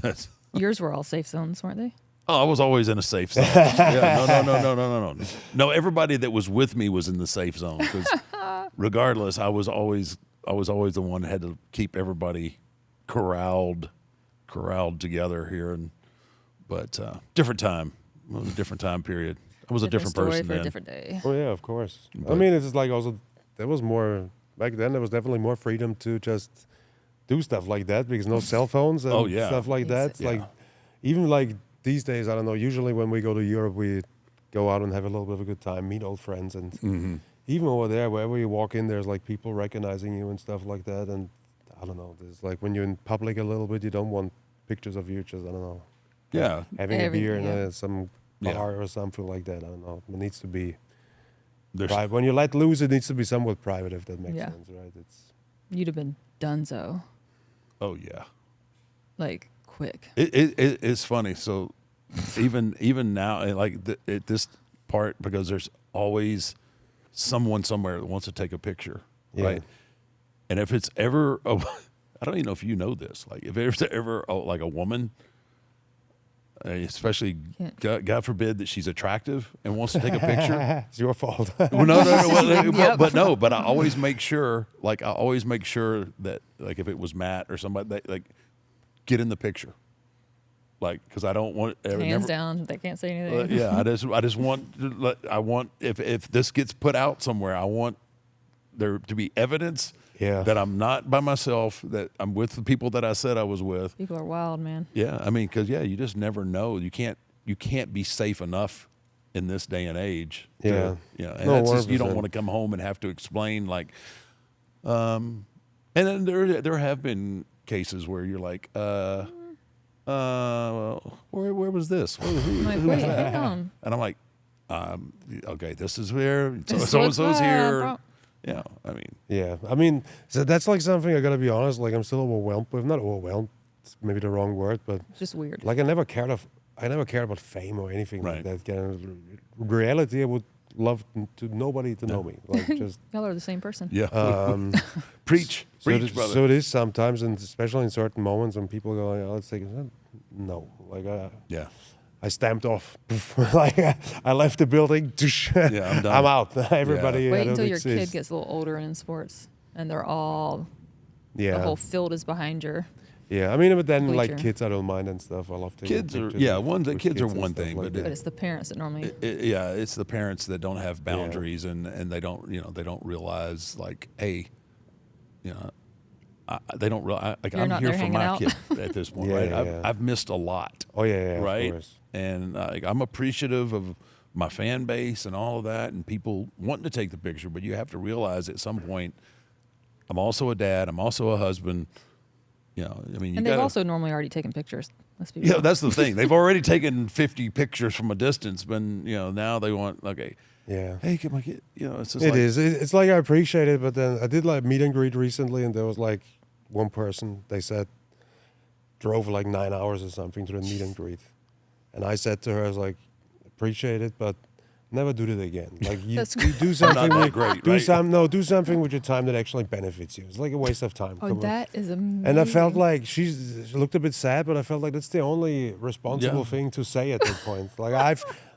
That's- Yours were all safe zones, weren't they? Oh, I was always in a safe zone. Yeah, no. No, everybody that was with me was in the safe zone because, regardless, I was always the one that had to keep everybody corralled together here. But different time. It was a different time period. I was a different story person for then. a different day. Oh yeah, of course. I mean, it's just like also there was more back then. There was definitely more freedom to just do stuff like that because no cell phones and Oh, yeah. stuff like that. It's Yeah. like even like these days, I don't know. Usually when we go to Europe, we go out and have a little bit of a good time, meet old friends, and even over there, wherever you walk in, there's like people recognizing you and stuff like that. And I don't know. There's like when you're in public a little bit, you don't want pictures of you. Just I don't know. Yeah. Having a beer in Yeah. some Yeah. bar or something like that. I don't know. It needs to be There's, private. When you let loose, it needs to be somewhat private, if that makes Yeah. sense, right? It's You'd have been donezo, oh yeah. like quick. It's funny. So even now, at this part, because there's always someone somewhere that wants to take a picture, Yeah. right? And if it's ever, I don't even know if you know this. Like if there's ever like a woman, especially God forbid that she's attractive and wants to take a picture. it's your fault. Well, no. Yep. But I always make sure, that like if it was Matt or somebody, that, like get in the picture, like because I don't want Hands down, they can't say anything. yeah, I just want I want if this gets put out somewhere, I want there to be evidence Yeah. that I'm not by myself, that I'm with the people that I said I was with. People are wild, man. Yeah, I mean, because you just never know. You can't be safe enough in this day and age. Yeah. And No, that's just, you don't 100%. want to come home and have to explain like. And then there have been cases where you're like, well, where was this? I'm like, wait, hang on. And I'm like, okay, this is where This so and looks so's bad, here. bro. Yeah, I mean, Yeah, I mean, so that's like something I gotta be honest. Like I'm still overwhelmed with. Not overwhelmed, it's maybe the wrong word, but It's just weird. like I never cared about fame or anything Right. like that. Kind of reality, I would love to nobody to know me. Like just Y'all are the same person. yeah. Preach, so preach, it, brother. so it is sometimes, and especially in certain moments when people go, "Oh, let's take it." No, like yeah, I stamped off. Like I left the building. Yeah, I'm done. I'm out. Everybody. Wait I don't until your exist. kid gets a little older and in sports, and they're all Yeah. the whole field is behind your. Yeah, I mean, but then like Bleacher. kids, I don't mind and stuff. I love taking Kids are pictures with kids are and one stuff thing, like but But it's the parents that normally. yeah, it's the parents that don't have boundaries and they don't they don't realize like, hey, they don't realize like You're I'm not here there for hanging my out. kid at this point, Yeah, right? yeah. I've missed a lot, Oh yeah, of right? course. And like, I'm appreciative of my fan base and all of that, and people wanting to take the picture, but you have to realize at some point, I'm also a dad, I'm also a husband. I mean, you And they've gotta, also normally already taken pictures. Let's be yeah, real. that's the thing. They've already taken 50 pictures from a distance, but now they want Yeah. hey, can I get it's just It like, is. It's like I appreciate it, but then I did like meet and greet recently, and there was like one person. They said drove like 9 hours or something to the meet and greet, and I said to her, I was like, appreciate it, but never do that again. Like you do something that with, great, do right? do something with your time that actually benefits you. It's like a waste of time. Oh, Come on. that is amazing. And I felt like she looked a bit sad, but I felt like that's the only responsible Yeah. thing to say at that point. Like I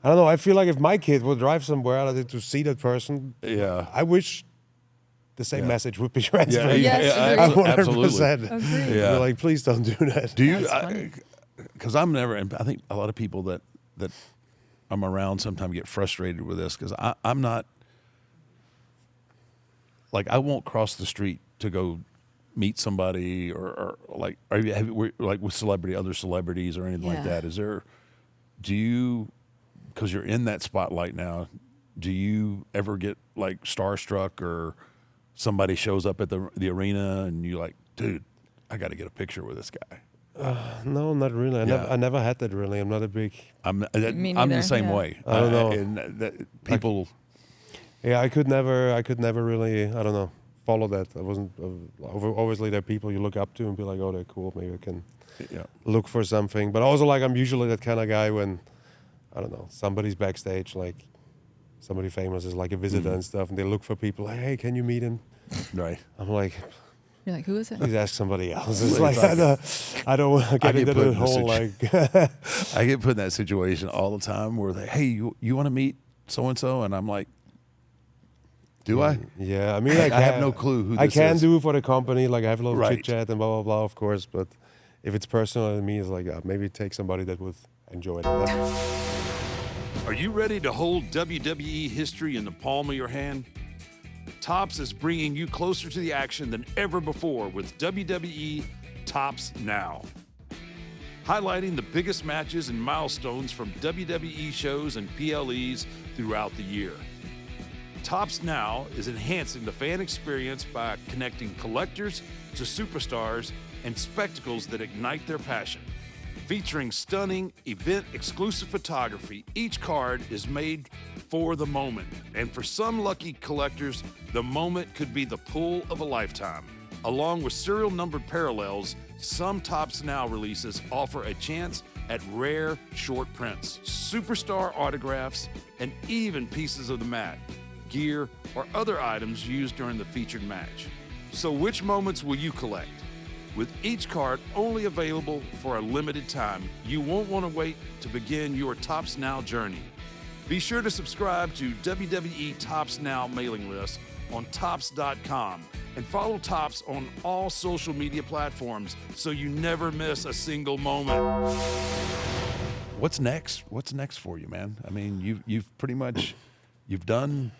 don't know. I feel like if my kid would drive somewhere to see that person, Yeah. I wish the same Yeah. message would be transferred. Yes, yeah, agreed. absolutely. Agreed. Yeah. Like, please don't do that. Do you? That's funny. Because I'm never. And I think a lot of people that I'm around sometimes get frustrated with this because I'm not. Like I won't cross the street to go meet somebody or like like with other celebrities or anything like Yeah. that. Do you? Because you're in that spotlight now. Do you ever get like starstruck or somebody shows up at the arena and you like, dude, I got to get a picture with this guy? No, not really. Yeah. I never had that really. I'm not a big. I'm Me the neither, same yeah. way. I don't know. And people, Yeah, I could never really. I don't know. Follow that. I wasn't. Obviously, there are people you look up to and be like, oh, they're cool. Maybe I can yeah, look for something. But also, like, I'm usually that kind of guy when, I don't know, somebody's backstage, like somebody famous is like a visitor Mm-hmm. and stuff, and they look for people. Like, hey, can you meet him? right. I'm like, You're like, who is it? please ask somebody else. It's like I don't want to get get into put the in a whole like. I get put in that situation all the time where hey, you want to meet so and so, and I'm like, do I? Yeah, I mean, I have no clue who I this can is. do for the company. Like I have a little Right. chit chat and blah blah blah, of course. But if it's personal to me, it's like maybe take somebody that would enjoy it. Are you ready to hold WWE history in the palm of your hand? Topps is bringing you closer to the action than ever before with WWE Topps Now. Highlighting the biggest matches and milestones from WWE shows and PLEs throughout the year. Topps Now is enhancing the fan experience by connecting collectors to superstars and spectacles that ignite their passion. Featuring stunning, event-exclusive photography, each card is made for the moment. And for some lucky collectors, the moment could be the pull of a lifetime. Along with serial numbered parallels, some Topps Now releases offer a chance at rare short prints, superstar autographs, and even pieces of the mat, gear, or other items used during the featured match. So which moments will you collect? With each card only available for a limited time, you won't want to wait to begin your Topps Now journey. Be sure to subscribe to WWE Topps Now mailing list on Topps.com and follow Topps on all social media platforms so you never miss a single moment. What's next? What's next for you, man? I mean, you've pretty much you've done.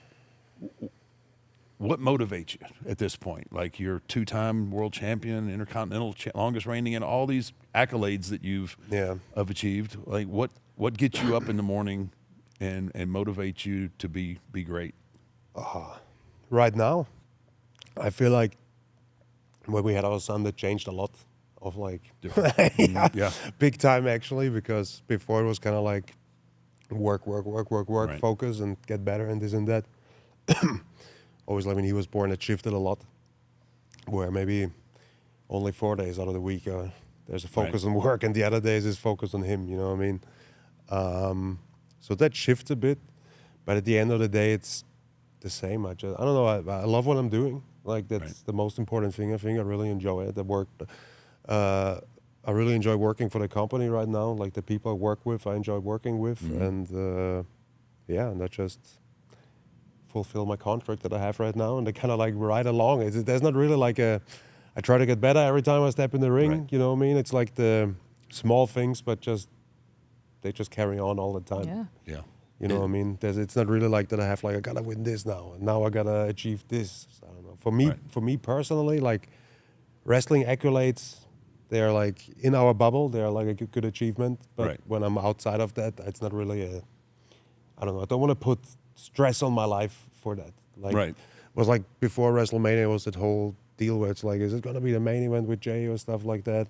What motivates you at this point? Like you're two-time world champion, intercontinental longest reigning, and all these accolades that you've have achieved. Like what gets you up in the morning and motivates you to be great? Right now, I feel like when we had our son, that changed a lot of like, Yeah. big time actually, because before it was kind of like work, Right. focus and get better and this and that. Always like when he was born, it shifted a lot, where maybe only 4 days out of the week there's a focus on work, and the other days is focused on him. You know what I mean? So that shifts a bit, but at the end of the day, it's the same. I don't know. I love what I'm doing. Like that's the most important thing. I think I really enjoy it. The work, I really enjoy working for the company right now. Like the people I work with, I enjoy working with, and and that just fulfill my contract that I have right now, and they kind of like ride along. There's not really like I try to get better every time I step in the ring. Right. You know what I mean? It's like the small things, but they just carry on all the time. Yeah. Yeah. You know what I mean? It's not really like that I have like, I gotta win this now, and now I gotta achieve this. I don't know. For me personally, like wrestling accolades, they are like in our bubble. They are like a good achievement. But when I'm outside of that, it's not really I don't know. I don't want to put stress on my life for that. Like, it was like before WrestleMania was that whole deal where it's like, is it gonna be the main event with Jay or stuff like that?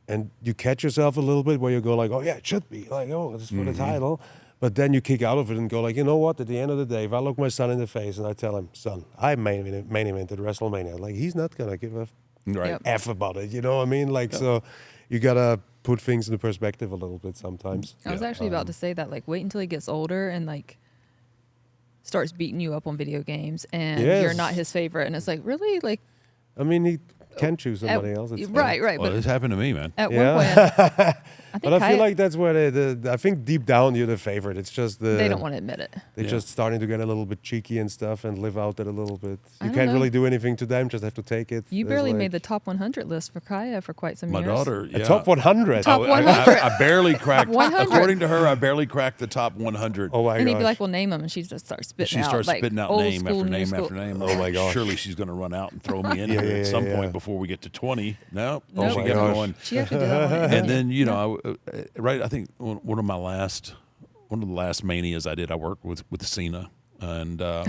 And you catch yourself a little bit where you go like, oh yeah, it should be. Like, oh, it's for the title. But then you kick out of it and go like, you know what? At the end of the day, if I look my son in the face and I tell him, son, I main evented WrestleMania, like he's not gonna give a F about it. You know what I mean? Like, so you gotta put things into perspective a little bit sometimes. I was actually about to say that, like, wait until he gets older and like starts beating you up on video games and you're not his favorite, and it's like, really? Like, I mean, he can choose somebody else. It's right. Well, But this happened to me, man. at one point, But I feel like that's where I think deep down you're the favorite. It's just they don't want to admit it. They're just starting to get a little bit cheeky and stuff and live out that a little bit. I You don't can't know. really do anything to them, just have to take it. You There's barely like made the top 100 list for Kaya for quite some My years. daughter, a top 100. Top I- 100. I barely cracked. 100. According to her, I barely cracked the top 100. Oh my And he'd gosh. be like, well, name them. And she'd just start spitting out. She starts like, spitting out old name school, after new name school. after name. Oh my gosh. Surely she's going to run out and throw me in Yeah, here yeah, at some yeah. point before we get to 20. No, Nope. she my kept gosh. going. She actually did that one. And then I think one of the last manias I did, I worked with Cena, and Gosh.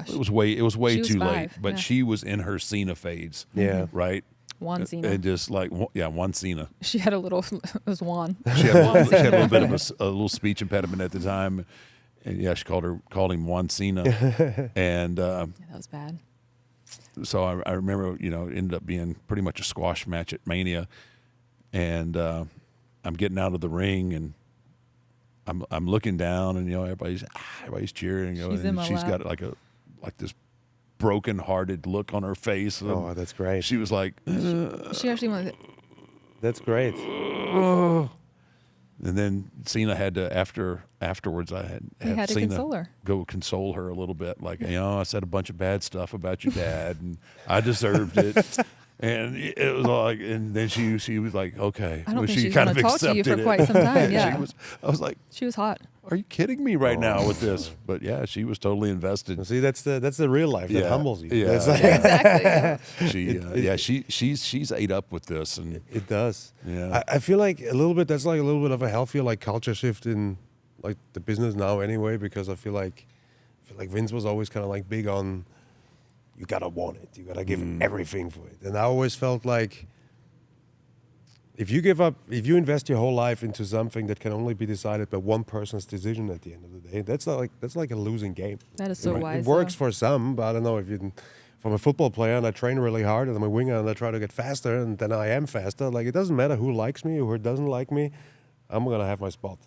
it was way She was too late. 5, But yeah. she was in her Cena phase. Yeah. Right. Juan Cena. And just like Juan Cena. She had a little, it was Juan. She had a little bit of a little speech impediment at the time. And she called him Juan Cena. And Yeah, that was bad. so I remember, it ended up being pretty much a squash match at Mania. And I'm getting out of the ring and I'm looking down and everybody's cheering. She's in And my she's lap. got like this broken-hearted look on her face. And Oh, that's great. she was like, She actually went, That's great. and then Cena had to afterwards. I He had to Cena console her. go console her a little bit, like I said a bunch of bad stuff about your dad, and I deserved it. And it was like, and then she was like, okay. I don't Well, think she she's kind gonna of talk to you for accepted it. quite some time, yeah. I was like, she was hot. are you kidding me right now with this? But yeah, she was totally invested. See, that's the real life that Yeah. humbles you. Yeah. That's like- Exactly. Yeah. She's ate up with this, and It does. Yeah. I feel like that's like a little bit of a healthier like culture shift in like the business now anyway, because I feel like Vince was always kind of like big on you gotta want it, you gotta give everything for it, and I always felt like if you invest your whole life into something that can only be decided by one person's decision at the end of the day, that's like a losing game. That is so wise. It works though. for some, but I don't know if you. If I'm a football player and I train really hard and I'm a winger and I try to get faster and then I am faster, like it doesn't matter who likes me or who doesn't like me, I'm gonna have my spot.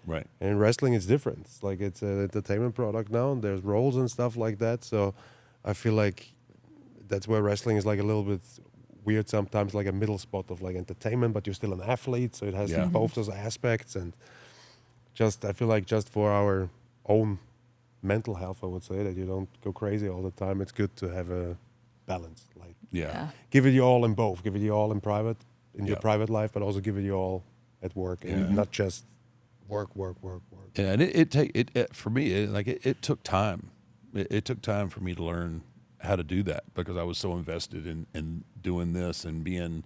right. And in wrestling, it's different. It's like it's an entertainment product now, and there's roles and stuff like that. So I feel like that's where wrestling is like a little bit weird sometimes, like a middle spot of like entertainment, but you're still an athlete, so it has Yeah. both those aspects. And I feel like just for our own mental health, I would say that you don't go crazy all the time. It's good to have a balance. Like Yeah. give it your all in both. Give it your all in your Yeah. private life, but also give it your all at work, and Yeah. not just work. Yeah, and for me, it took time. It took time for me to learn how to do that because I was so invested in doing this and being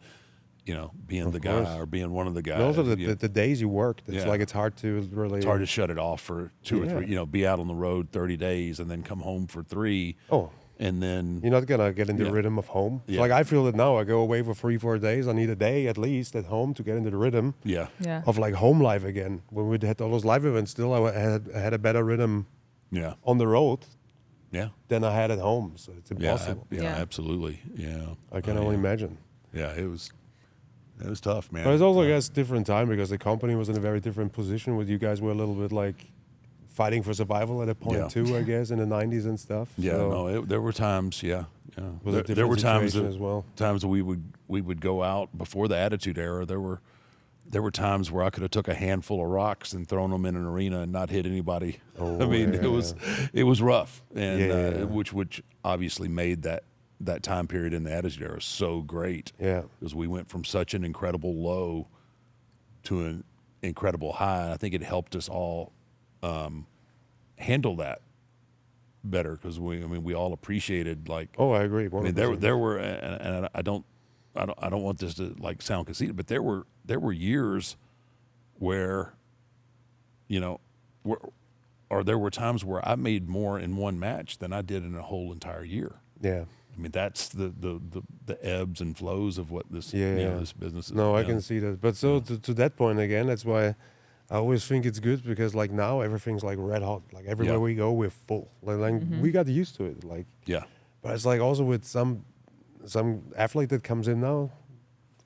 the course. guy or being one of the guys. And also You know, the days you worked, it's Yeah. like it's hard to really. it's hard to shut it off for 2 or Yeah. 3. Be out on the road 30 days and then come home for 3. Oh, And then you're not gonna get into the Yeah. rhythm of home. It's Yeah. like I feel it now. I go away for 3-4 days. I need a day at least at home to get into the rhythm yeah, Yeah. of like home life again. When we had all those live events, still I had a better rhythm yeah, on the road yeah, than I had at home. So it's yeah, impossible. yeah, Yeah. absolutely, yeah. I can Oh, only yeah. imagine. Yeah, it was tough, man. But it's also, I guess, different time because the company was in a very different position. Where you guys were a little bit like fighting for survival at a point Yeah. too, I guess, in the 90s and stuff. Yeah, So no, there were times, yeah. was a There were different times situation as well. times we would go out before the Attitude Era. There were times where I could have took a handful of rocks and thrown them in an arena and not hit anybody. I mean, yeah, it was rough, and Yeah. which obviously made that time period in the Attitude Era so great. Yeah. Because we went from such an incredible low to an incredible high. And I think it helped us all handle that better, because we all appreciated, like, Oh, I agree. I mean, 100%. there were, and I don't want this to like sound conceited, but there were years where, there were times where I made more in one match than I did in a whole entire year. Yeah. I mean, that's the ebbs and flows of what this Yeah. this business is. No, I yeah. can see that. But so to that point again, that's why I always think it's good, because like now everything's like red hot. Like everywhere Yeah. we go, we're full. Like we got used to it. Like, Yeah. but it's like also with some athlete that comes in now,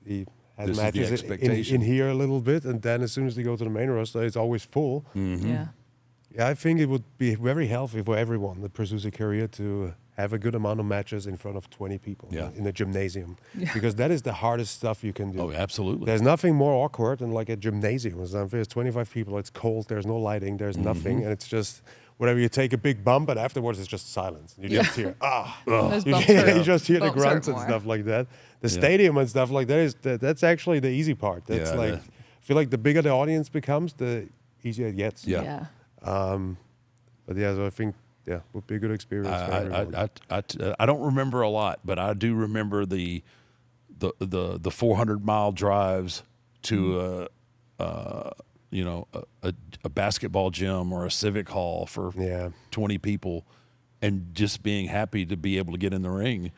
he has This is the matches expectation. in here a little bit, and then as soon as they go to the main roster, it's always full. Yeah. Yeah, I think it would be very healthy for everyone that pursues a career to have a good amount of matches in front of 20 people Yeah. in a gymnasium, Yeah. because that is the hardest stuff you can do. Oh, absolutely. There's nothing more awkward than like a gymnasium or something. There's 25 people, it's cold, there's no lighting, there's nothing, and it's just whatever. You take a big bump, and afterwards it's just silence. You just hear Those you, bumps hurt. you just hear the Bumps hurt grunts and more. stuff like that. The stadium and stuff like that that's actually the easy part. That's Yeah, like I feel like the bigger the audience becomes, the easier it gets. Yeah. Yeah. But yeah, so I think would be a good experience for everyone. I don't remember a lot, but I do remember the 400-mile drives to a basketball gym or a civic hall for Yeah. 20 people, and just being happy to be able to get in the ring.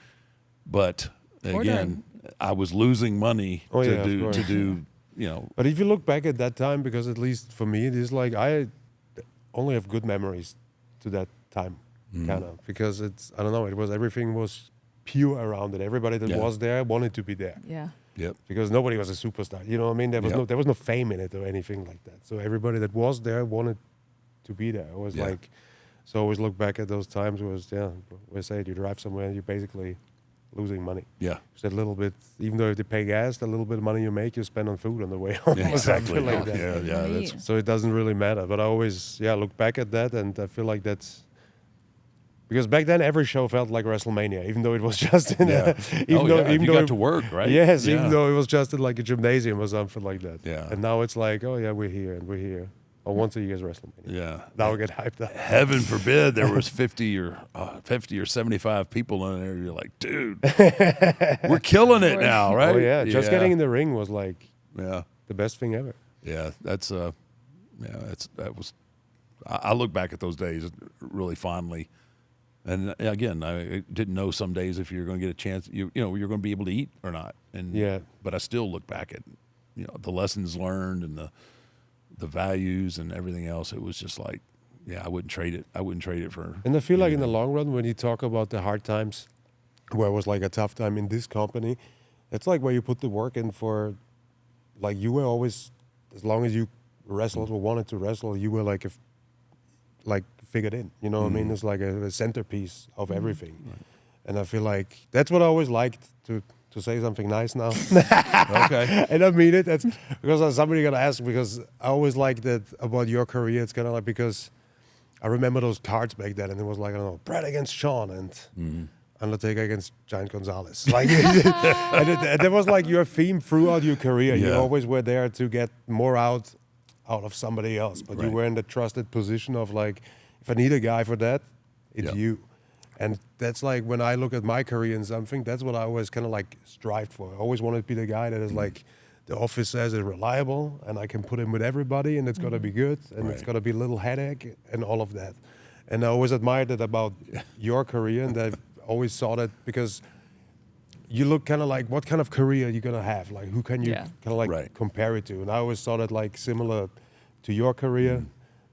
But Or again, I was losing money Oh, yeah, of to course. do But if you look back at that time, because at least for me, it is like I only have good memories to that time, kind of, because it's, I don't know, everything was pure around it. Everybody that Yeah. was there wanted to be there, Yeah. Yep. because nobody was a superstar. You know what I mean? Yep. There was no fame in it or anything like that. So everybody that was there wanted to be there. It was Yeah. like, so I always look back at those times. It was we say it, you drive somewhere and you're basically losing money. Yeah. Just a little bit, even though they pay gas, the little bit of money you make, you spend on food on the way home. Yeah, or something exactly. like that. Yeah, that's So it doesn't really matter. But I always, look back at that, and I feel like that's because back then every show felt like WrestleMania, even though it was just in yeah. even though you though got it- to work, right? Yes, Yeah. even though it was just in like a gymnasium or something like that. Yeah. And now it's like, oh yeah, we're here and we're here. Or once a year is WrestleMania. Yeah. Now we get hyped up. Heaven forbid there was 50 or 75 people in there. You're like, dude, we're killing it now, right? Oh yeah, just getting in the ring was like Yeah. the best thing ever. Yeah. That was. I look back at those days really fondly, and again, I didn't know some days if you're going to get a chance. You're going to be able to eat or not, and But I still look back at the lessons learned and the values and everything else. It was just like, I wouldn't trade it. I wouldn't trade it for. And I feel like in the anything. long run, when you talk about the hard times, where it was like a tough time in this company, it's like where you put the work in for, like you were always, as long as you wrestled or wanted to wrestle, you were like figured in. You know what I mean? It's like a centerpiece of everything. Right. And I feel like that's what I always liked to say something nice now. Okay. And I mean it. That's because somebody gonna ask, because I always liked that about your career. It's kind of like, because I remember those cards back then, and it was like, I don't know, Brad against Sean and Undertaker against Giant Gonzalez. Like, and that was like your theme throughout your career. You Yeah. always were there to get more out of somebody else, but you Right. were in the trusted position of like, if I need a guy for that, it's Yeah. you. And that's like, when I look at my career in something, that's what I always kind of like strived for. I always wanted to be the guy that is like, the office says is reliable, and I can put him with everybody, and it's got to be good, and it's Right. got to be a little headache, and all of that. And I always admired that about your career, and I always saw that, because you look kind of like, what kind of career are you going to have? Like, who can you Yeah. kind of like Right. compare it to? And I always saw that like similar to your career,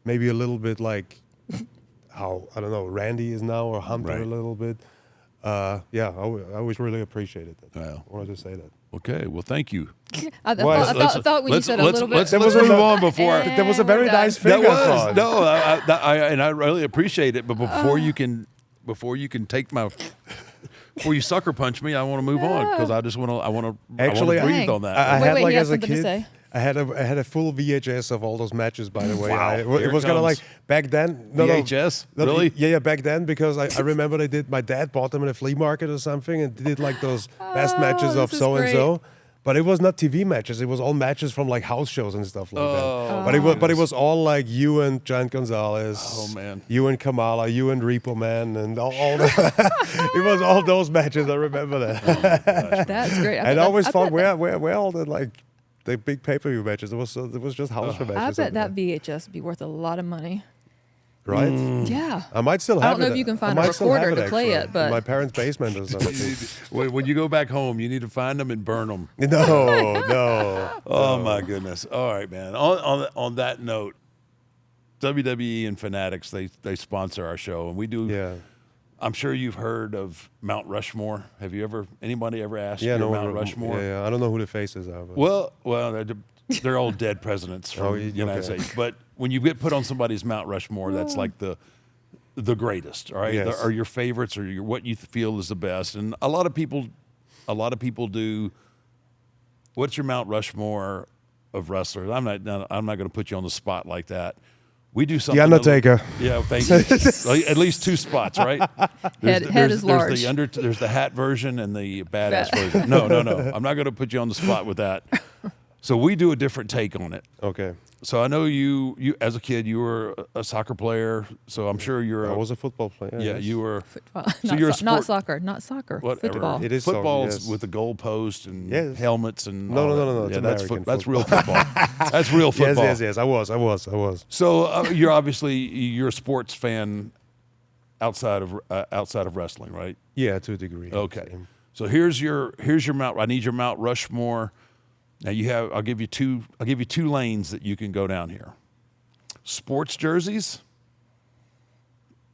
maybe a little bit like how, I don't know, Randy is now, or Hunter Right. a little bit. yeah, I always really appreciated that. Wow. I wanted to say that. Okay, well, thank you. I Let's- thought when you said a little bit. Let's move on before. There was a very we're nice done. thing. That I was thought. and I really appreciate it. But before you can take my, before you sucker punch me, I want to move on because I just want to. I want to Actually, breathe Dang. on that. I Wait, had wait, like he has as a something to kid. say. I had a full VHS of all those matches. By the way, Wow. it Here was it kind of comes. like back then. No, VHS? no, Really? Yeah, back then because I remember they did. My dad bought them in a flea market or something and did like those best matches of this is so and so. But it was not TV matches. It was all matches from like house shows and stuff like that. But it was all like you and Giant Gonzalez. Oh, man. You and Kamala, you and Repo Man, and all the, it was all those matches. I remember that. That's great. And I always thought, where all the like the big pay-per-view matches? It was just house show I matches. bet that VHS would be worth a lot of money. right? Yeah. I might still have it. I don't know if you can find a might still have recorder to play actually, it, but- in my parents' basement or something. When you go back home, you need to find them and burn them. no. Oh my goodness! All right, man. On that note, WWE and Fanatics they sponsor our show, and we do. Yeah. I'm sure you've heard of Mount Rushmore. Have you anybody ever asked Yeah, you no. Mount Rushmore? Yeah. I don't know who the faces are. But Well, they're all dead presidents from the United okay. States. But when you get put on somebody's Mount Rushmore, that's like the greatest, all right? Yes. Or your favorites, or what you feel is the best. And a lot of people do. What's your Mount Rushmore of wrestlers? I'm not going to put you on the spot like that. We do something. The Undertaker. Yeah, thank you. Like, at least two spots, right? Head is large. There's the hat version and the badass version. No. I'm not going to put you on the spot with that. So we do a different take on it. okay. So I know you as a kid you were a soccer player. So I'm sure you're. I was a football player. Yeah, yes. you were. Football. So you're a not sport- soccer. Whatever. Football. It is soccer, Football's yes. with the goalpost and Yes. helmets and No, all no, that. no, no, Yeah, it's that's American that's real football. That's real football. Yes. I was. So you're a sports fan outside of wrestling, right? Yeah, to a degree. Okay. So here's your Mount. I need your Mount Rushmore. Now I'll give you two lanes that you can go down here. Sports jerseys,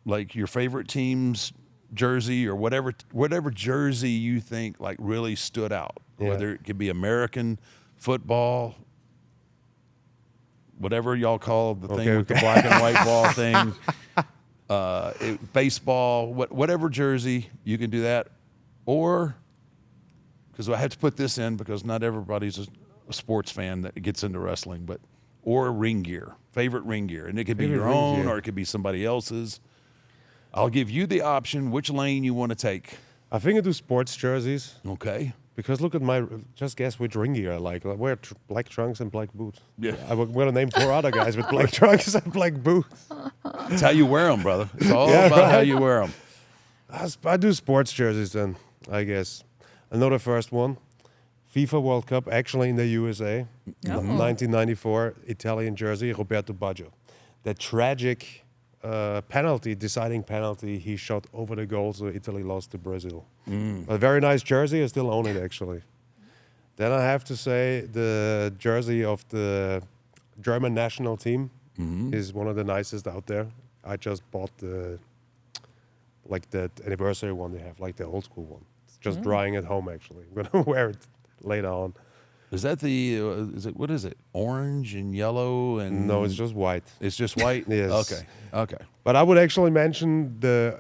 like your favorite team's jersey or whatever jersey you think like really stood out. Yeah. Whether it could be American football, whatever y'all call the thing with the black and white ball thing, baseball, whatever jersey, you can do that. Or, because I have to put this in because not everybody's a sports fan that gets into wrestling, or ring gear, favorite ring gear. And it could be Favorite your ring own gear. or it could be somebody else's. I'll give you the option, which lane you want to take. I think I do sports jerseys Okay. because look at just guess which ring gear I like. I wear black trunks and black boots. Yeah. I'm going to name 4 other guys with black trunks and black boots. It's how you wear them, brother. It's all about how you wear them. I do sports jerseys then, I guess. Another first one. FIFA World Cup, actually in the USA. Oh. 1994, Italian jersey, Roberto Baggio. That tragic deciding penalty, he shot over the goal, so Italy lost to Brazil. A very nice jersey, I still own it actually. Then I have to say the jersey of the German national team is one of the nicest out there. I just bought the anniversary one they have, like the old school one. It's just drying at home actually. I'm gonna wear it later on. Is that what is it? Orange and yellow and No, it's just white. It's just white? Yes. Okay. But I would actually mention the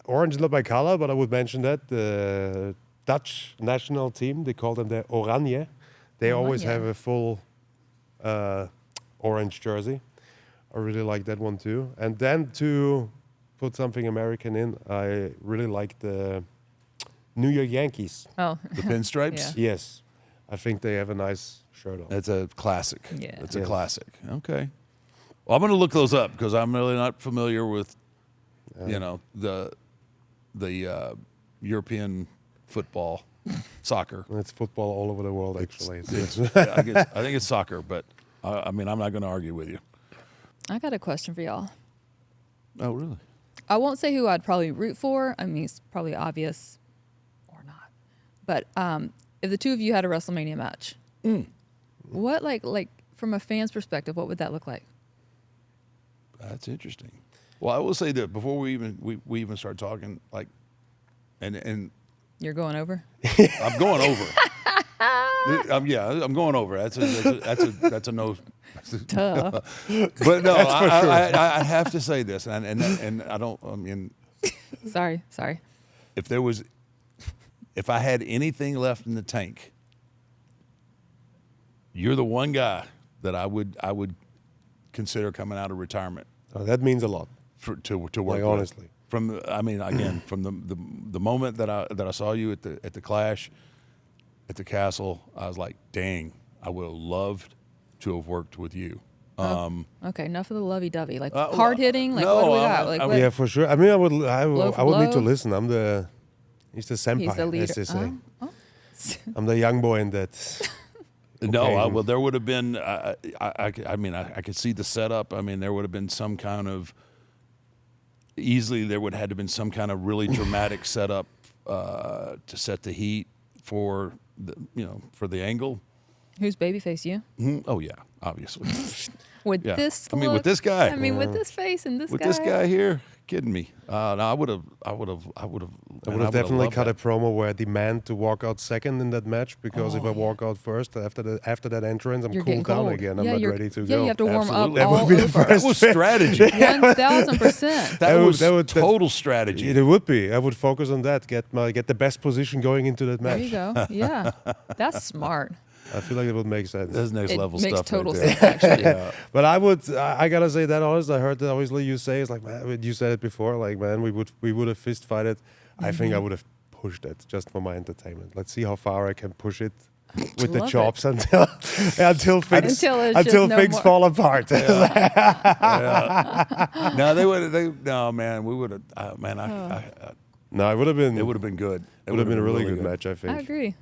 orange is not my color, but I would mention that the Dutch national team, they call them the Oranje. They always Oranje. have a full orange jersey. I really like that one too. And then to put something American in, I really like the New York Yankees. Oh, The pinstripes? Yeah. Yes, I think they have a nice shirt on. That's a classic. Yeah. It's a Yes. classic. Okay. Well, I'm going to look those up because I'm really not familiar with, the European football, soccer. It's football all over the world, actually. I think it's soccer, but I'm not going to argue with you. I got a question for y'all. Oh, really? I won't say who I'd probably root for. I mean, it's probably obvious or not. But if the two of you had a WrestleMania match, what like from a fan's perspective, what would that look like? That's interesting. Well, I will say that before we even start talking, like and You're going over. I'm going over. I'm going over. That's a no. Duh. But no, I have to say this, and I don't. I mean, Sorry. if I had anything left in the tank, you're the one guy that I would consider coming out of retirement Oh, that means a lot. to work Like, with. honestly. Again, from the moment that I saw you at the Clash, at the Castle, I was like, dang, I would have loved to have worked with you. Okay, enough of the lovey-dovey. Like hard hitting. Like no, what do we got? Like what? Yeah, for sure. I mean, I would need to blow. listen. He's the senpai, He's the leader. as they say. Oh. I'm the young boy in that. No, well, there would have been. I could see the setup. I mean, there would have been some kind of. Easily, there would have had to been some kind of really dramatic setup to set the heat for the angle. Who's babyface? You? Oh yeah, obviously. With Yeah. this. I mean, with look? this guy. I mean, with this face and this With guy. this guy here, kidding me? No, I would have Definitely cut a promo where I demand to walk out second in that match because if I walk out first after that entrance, I'm You're cooled getting down cold. again. I'm Yeah, not you're- ready to Yeah, go. you have to warm Absolutely. up That all would be the over. That was strategy. 1000%. That was that would- total strategy. It would be. I would focus on that. Get the best position going into that There match. you go. Yeah, that's smart. I feel like it would make sense. That's next It level makes stuff. total right there. sense, actually. Yeah. But I gotta say that honest. I heard that obviously you say it's like, man, you said it before. Like, man, we would have fist fighted. I think I would have pushed it just for my entertainment. Let's see how far I can push it with the Love chops until things Until it's just no things more. fall apart. No, man, we would have. No, it would have been. It would have been good. It would have been a really good match. I think. I agree.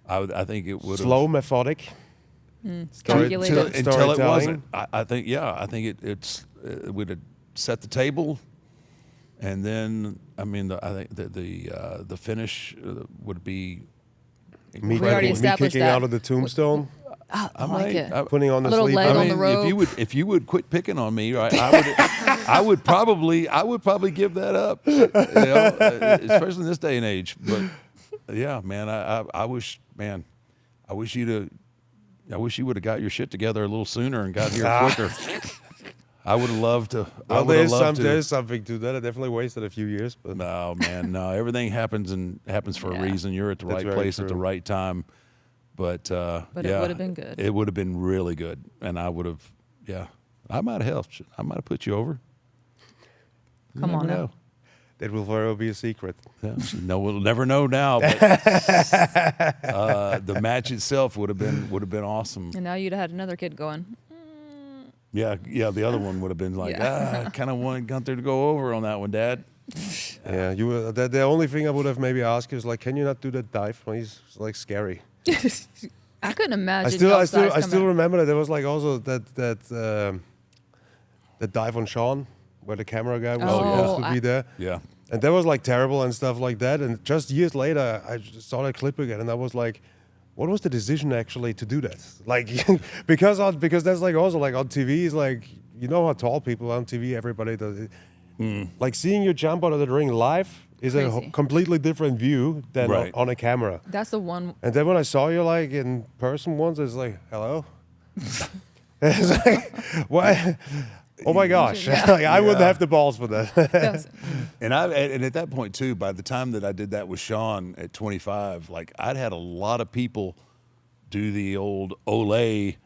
I think it would have. Slow, methodic. Calculated. Until it Storytelling. wasn't. I think it would have set the table, and then I think the finish would be. Me, We already me established kicking that. out of the tombstone, I like it. putting on the Little sleeve. leg on I the mean, rope. if you would quit picking on me, right, I would probably give that up, especially in this day and age. But yeah, man, I wish you would have got your shit together a little sooner and got here quicker. I would have loved to. Well, there's something to that. I definitely wasted a few years, but No, man, no. Everything happens for a reason. You're at the That's right very place at the true. right time. But it yeah, would have been good. It would have been really good, and I would have. Yeah, I might have helped. I might have put you over. You Come never on now. know. that will forever be a secret. Yeah. No, we'll never know now. But the match itself would have been awesome. And now you'd have had another kid going. Yeah. The other one would have been like, Yeah. I kind of wanted Gunther to go over on that one, Dad. Yeah, you. The only thing I would have maybe asked is like, can you not do that dive? He's like scary. I couldn't imagine. I still y'all's size coming. remember that there was like also that dive on Sean where the camera guy was supposed to be there. Yeah. And that was like terrible and stuff like that. And just years later, I just saw that clip again, and I was like, "What was the decision actually to do that?" Like, because that's like also like on TV is like, you know how tall people are on TV, everybody does it. Like seeing you jump out of the ring live is a Crazy. completely different view than Right. on a camera. That's the one. And then when I saw you like in person once, it's like, hello. It's like, why? Oh my gosh! Yeah. Like, I wouldn't have the balls for that. That's, And at that point too, by the time that I did that with Sean at 25, like I'd had a lot of people do the old Olay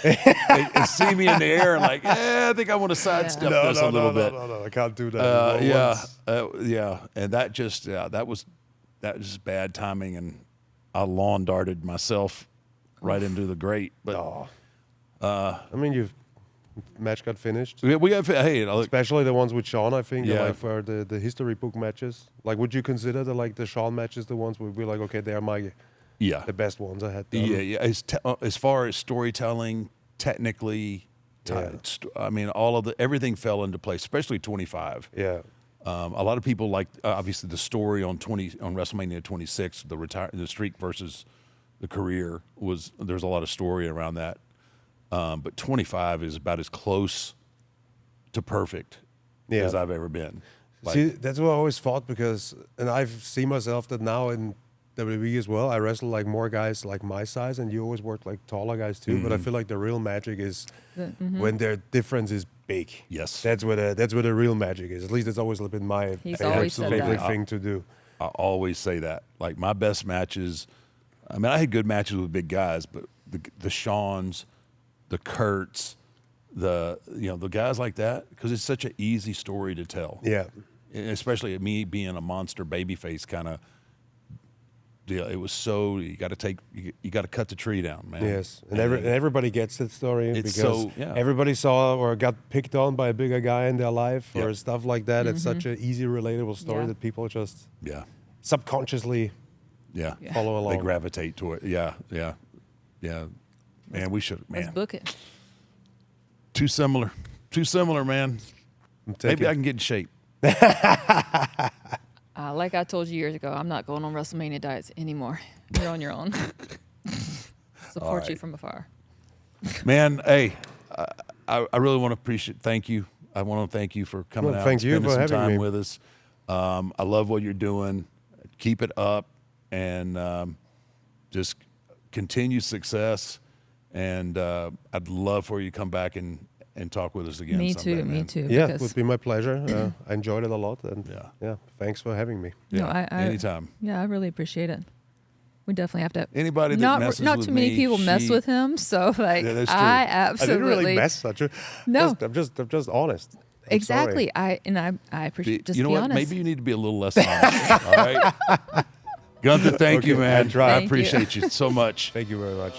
and see me in the air and like, I think I want to sidestep this a little bit. No, I can't do that. Yeah, and that was bad timing, and I lawn darted myself right into the grate. But I mean, match got finished. we got look, Especially the ones with Sean, I think, Yeah. like for the history book matches. Like, would you consider the Sean matches the ones where we're like, okay, they are yeah, the best ones I had done? yeah. As far as storytelling, technically, I mean, everything fell into place, especially 25. Yeah. A lot of people like obviously the story on WrestleMania 26, the streak versus the career there's a lot of story around that. But 25 is about as close to perfect as I've ever been. See, that's what I always thought because, and I've seen myself that now in WWE as well. I wrestle like more guys like my size, and you always work like taller guys too. But I feel like the real magic is when their difference is big. Yes. That's where the real magic is. At least it's always been my He's always said favorite that. thing to do. I always say that. Like my best matches, I mean, I had good matches with big guys, but the Shawns, the Kurtz, the guys like that, because it's such an easy story to tell. Yeah. And especially me being a monster babyface kind of deal. It was so you got to cut the tree down, man. Yes, and everybody gets that story It's because so- yeah. everybody saw or got picked on by a bigger guy in their life or Yep. stuff like that. It's such an easy, relatable story Yeah. that people just Yeah, subconsciously yeah, follow along. They gravitate to it. Yeah. Man, we should. Let's Man, book it. too similar, man. Maybe I can get in shape. Like I told you years ago, I'm not going on WrestleMania diets anymore. You're on your own. Support you from afar. Man, hey, I really want to appreciate. Thank you. I want to thank you for coming Well, out, thank and you spending for some having time me. with us. I love what you're doing. Keep it up, and just continue success. And I'd love for you to come back and talk with us again. Me someday, too. Me man. too. Yeah, it because- would be my pleasure. I enjoyed it a lot, and Yeah. thanks for having me. No, Yeah, I anytime. Yeah, I really appreciate it. We definitely have to. Anybody that not messes not with too many me, people mess she- with him, so like Yeah, that's true. I I absolutely didn't really mess, such a. No. I'm just honest. I'm exactly. sorry. I appreciate. Just you know be what? honest. Maybe you need to be a little less honest. All right, Gunther. Thank you, Okay, man. I try. I Thank you. appreciate you so much. Thank you very much.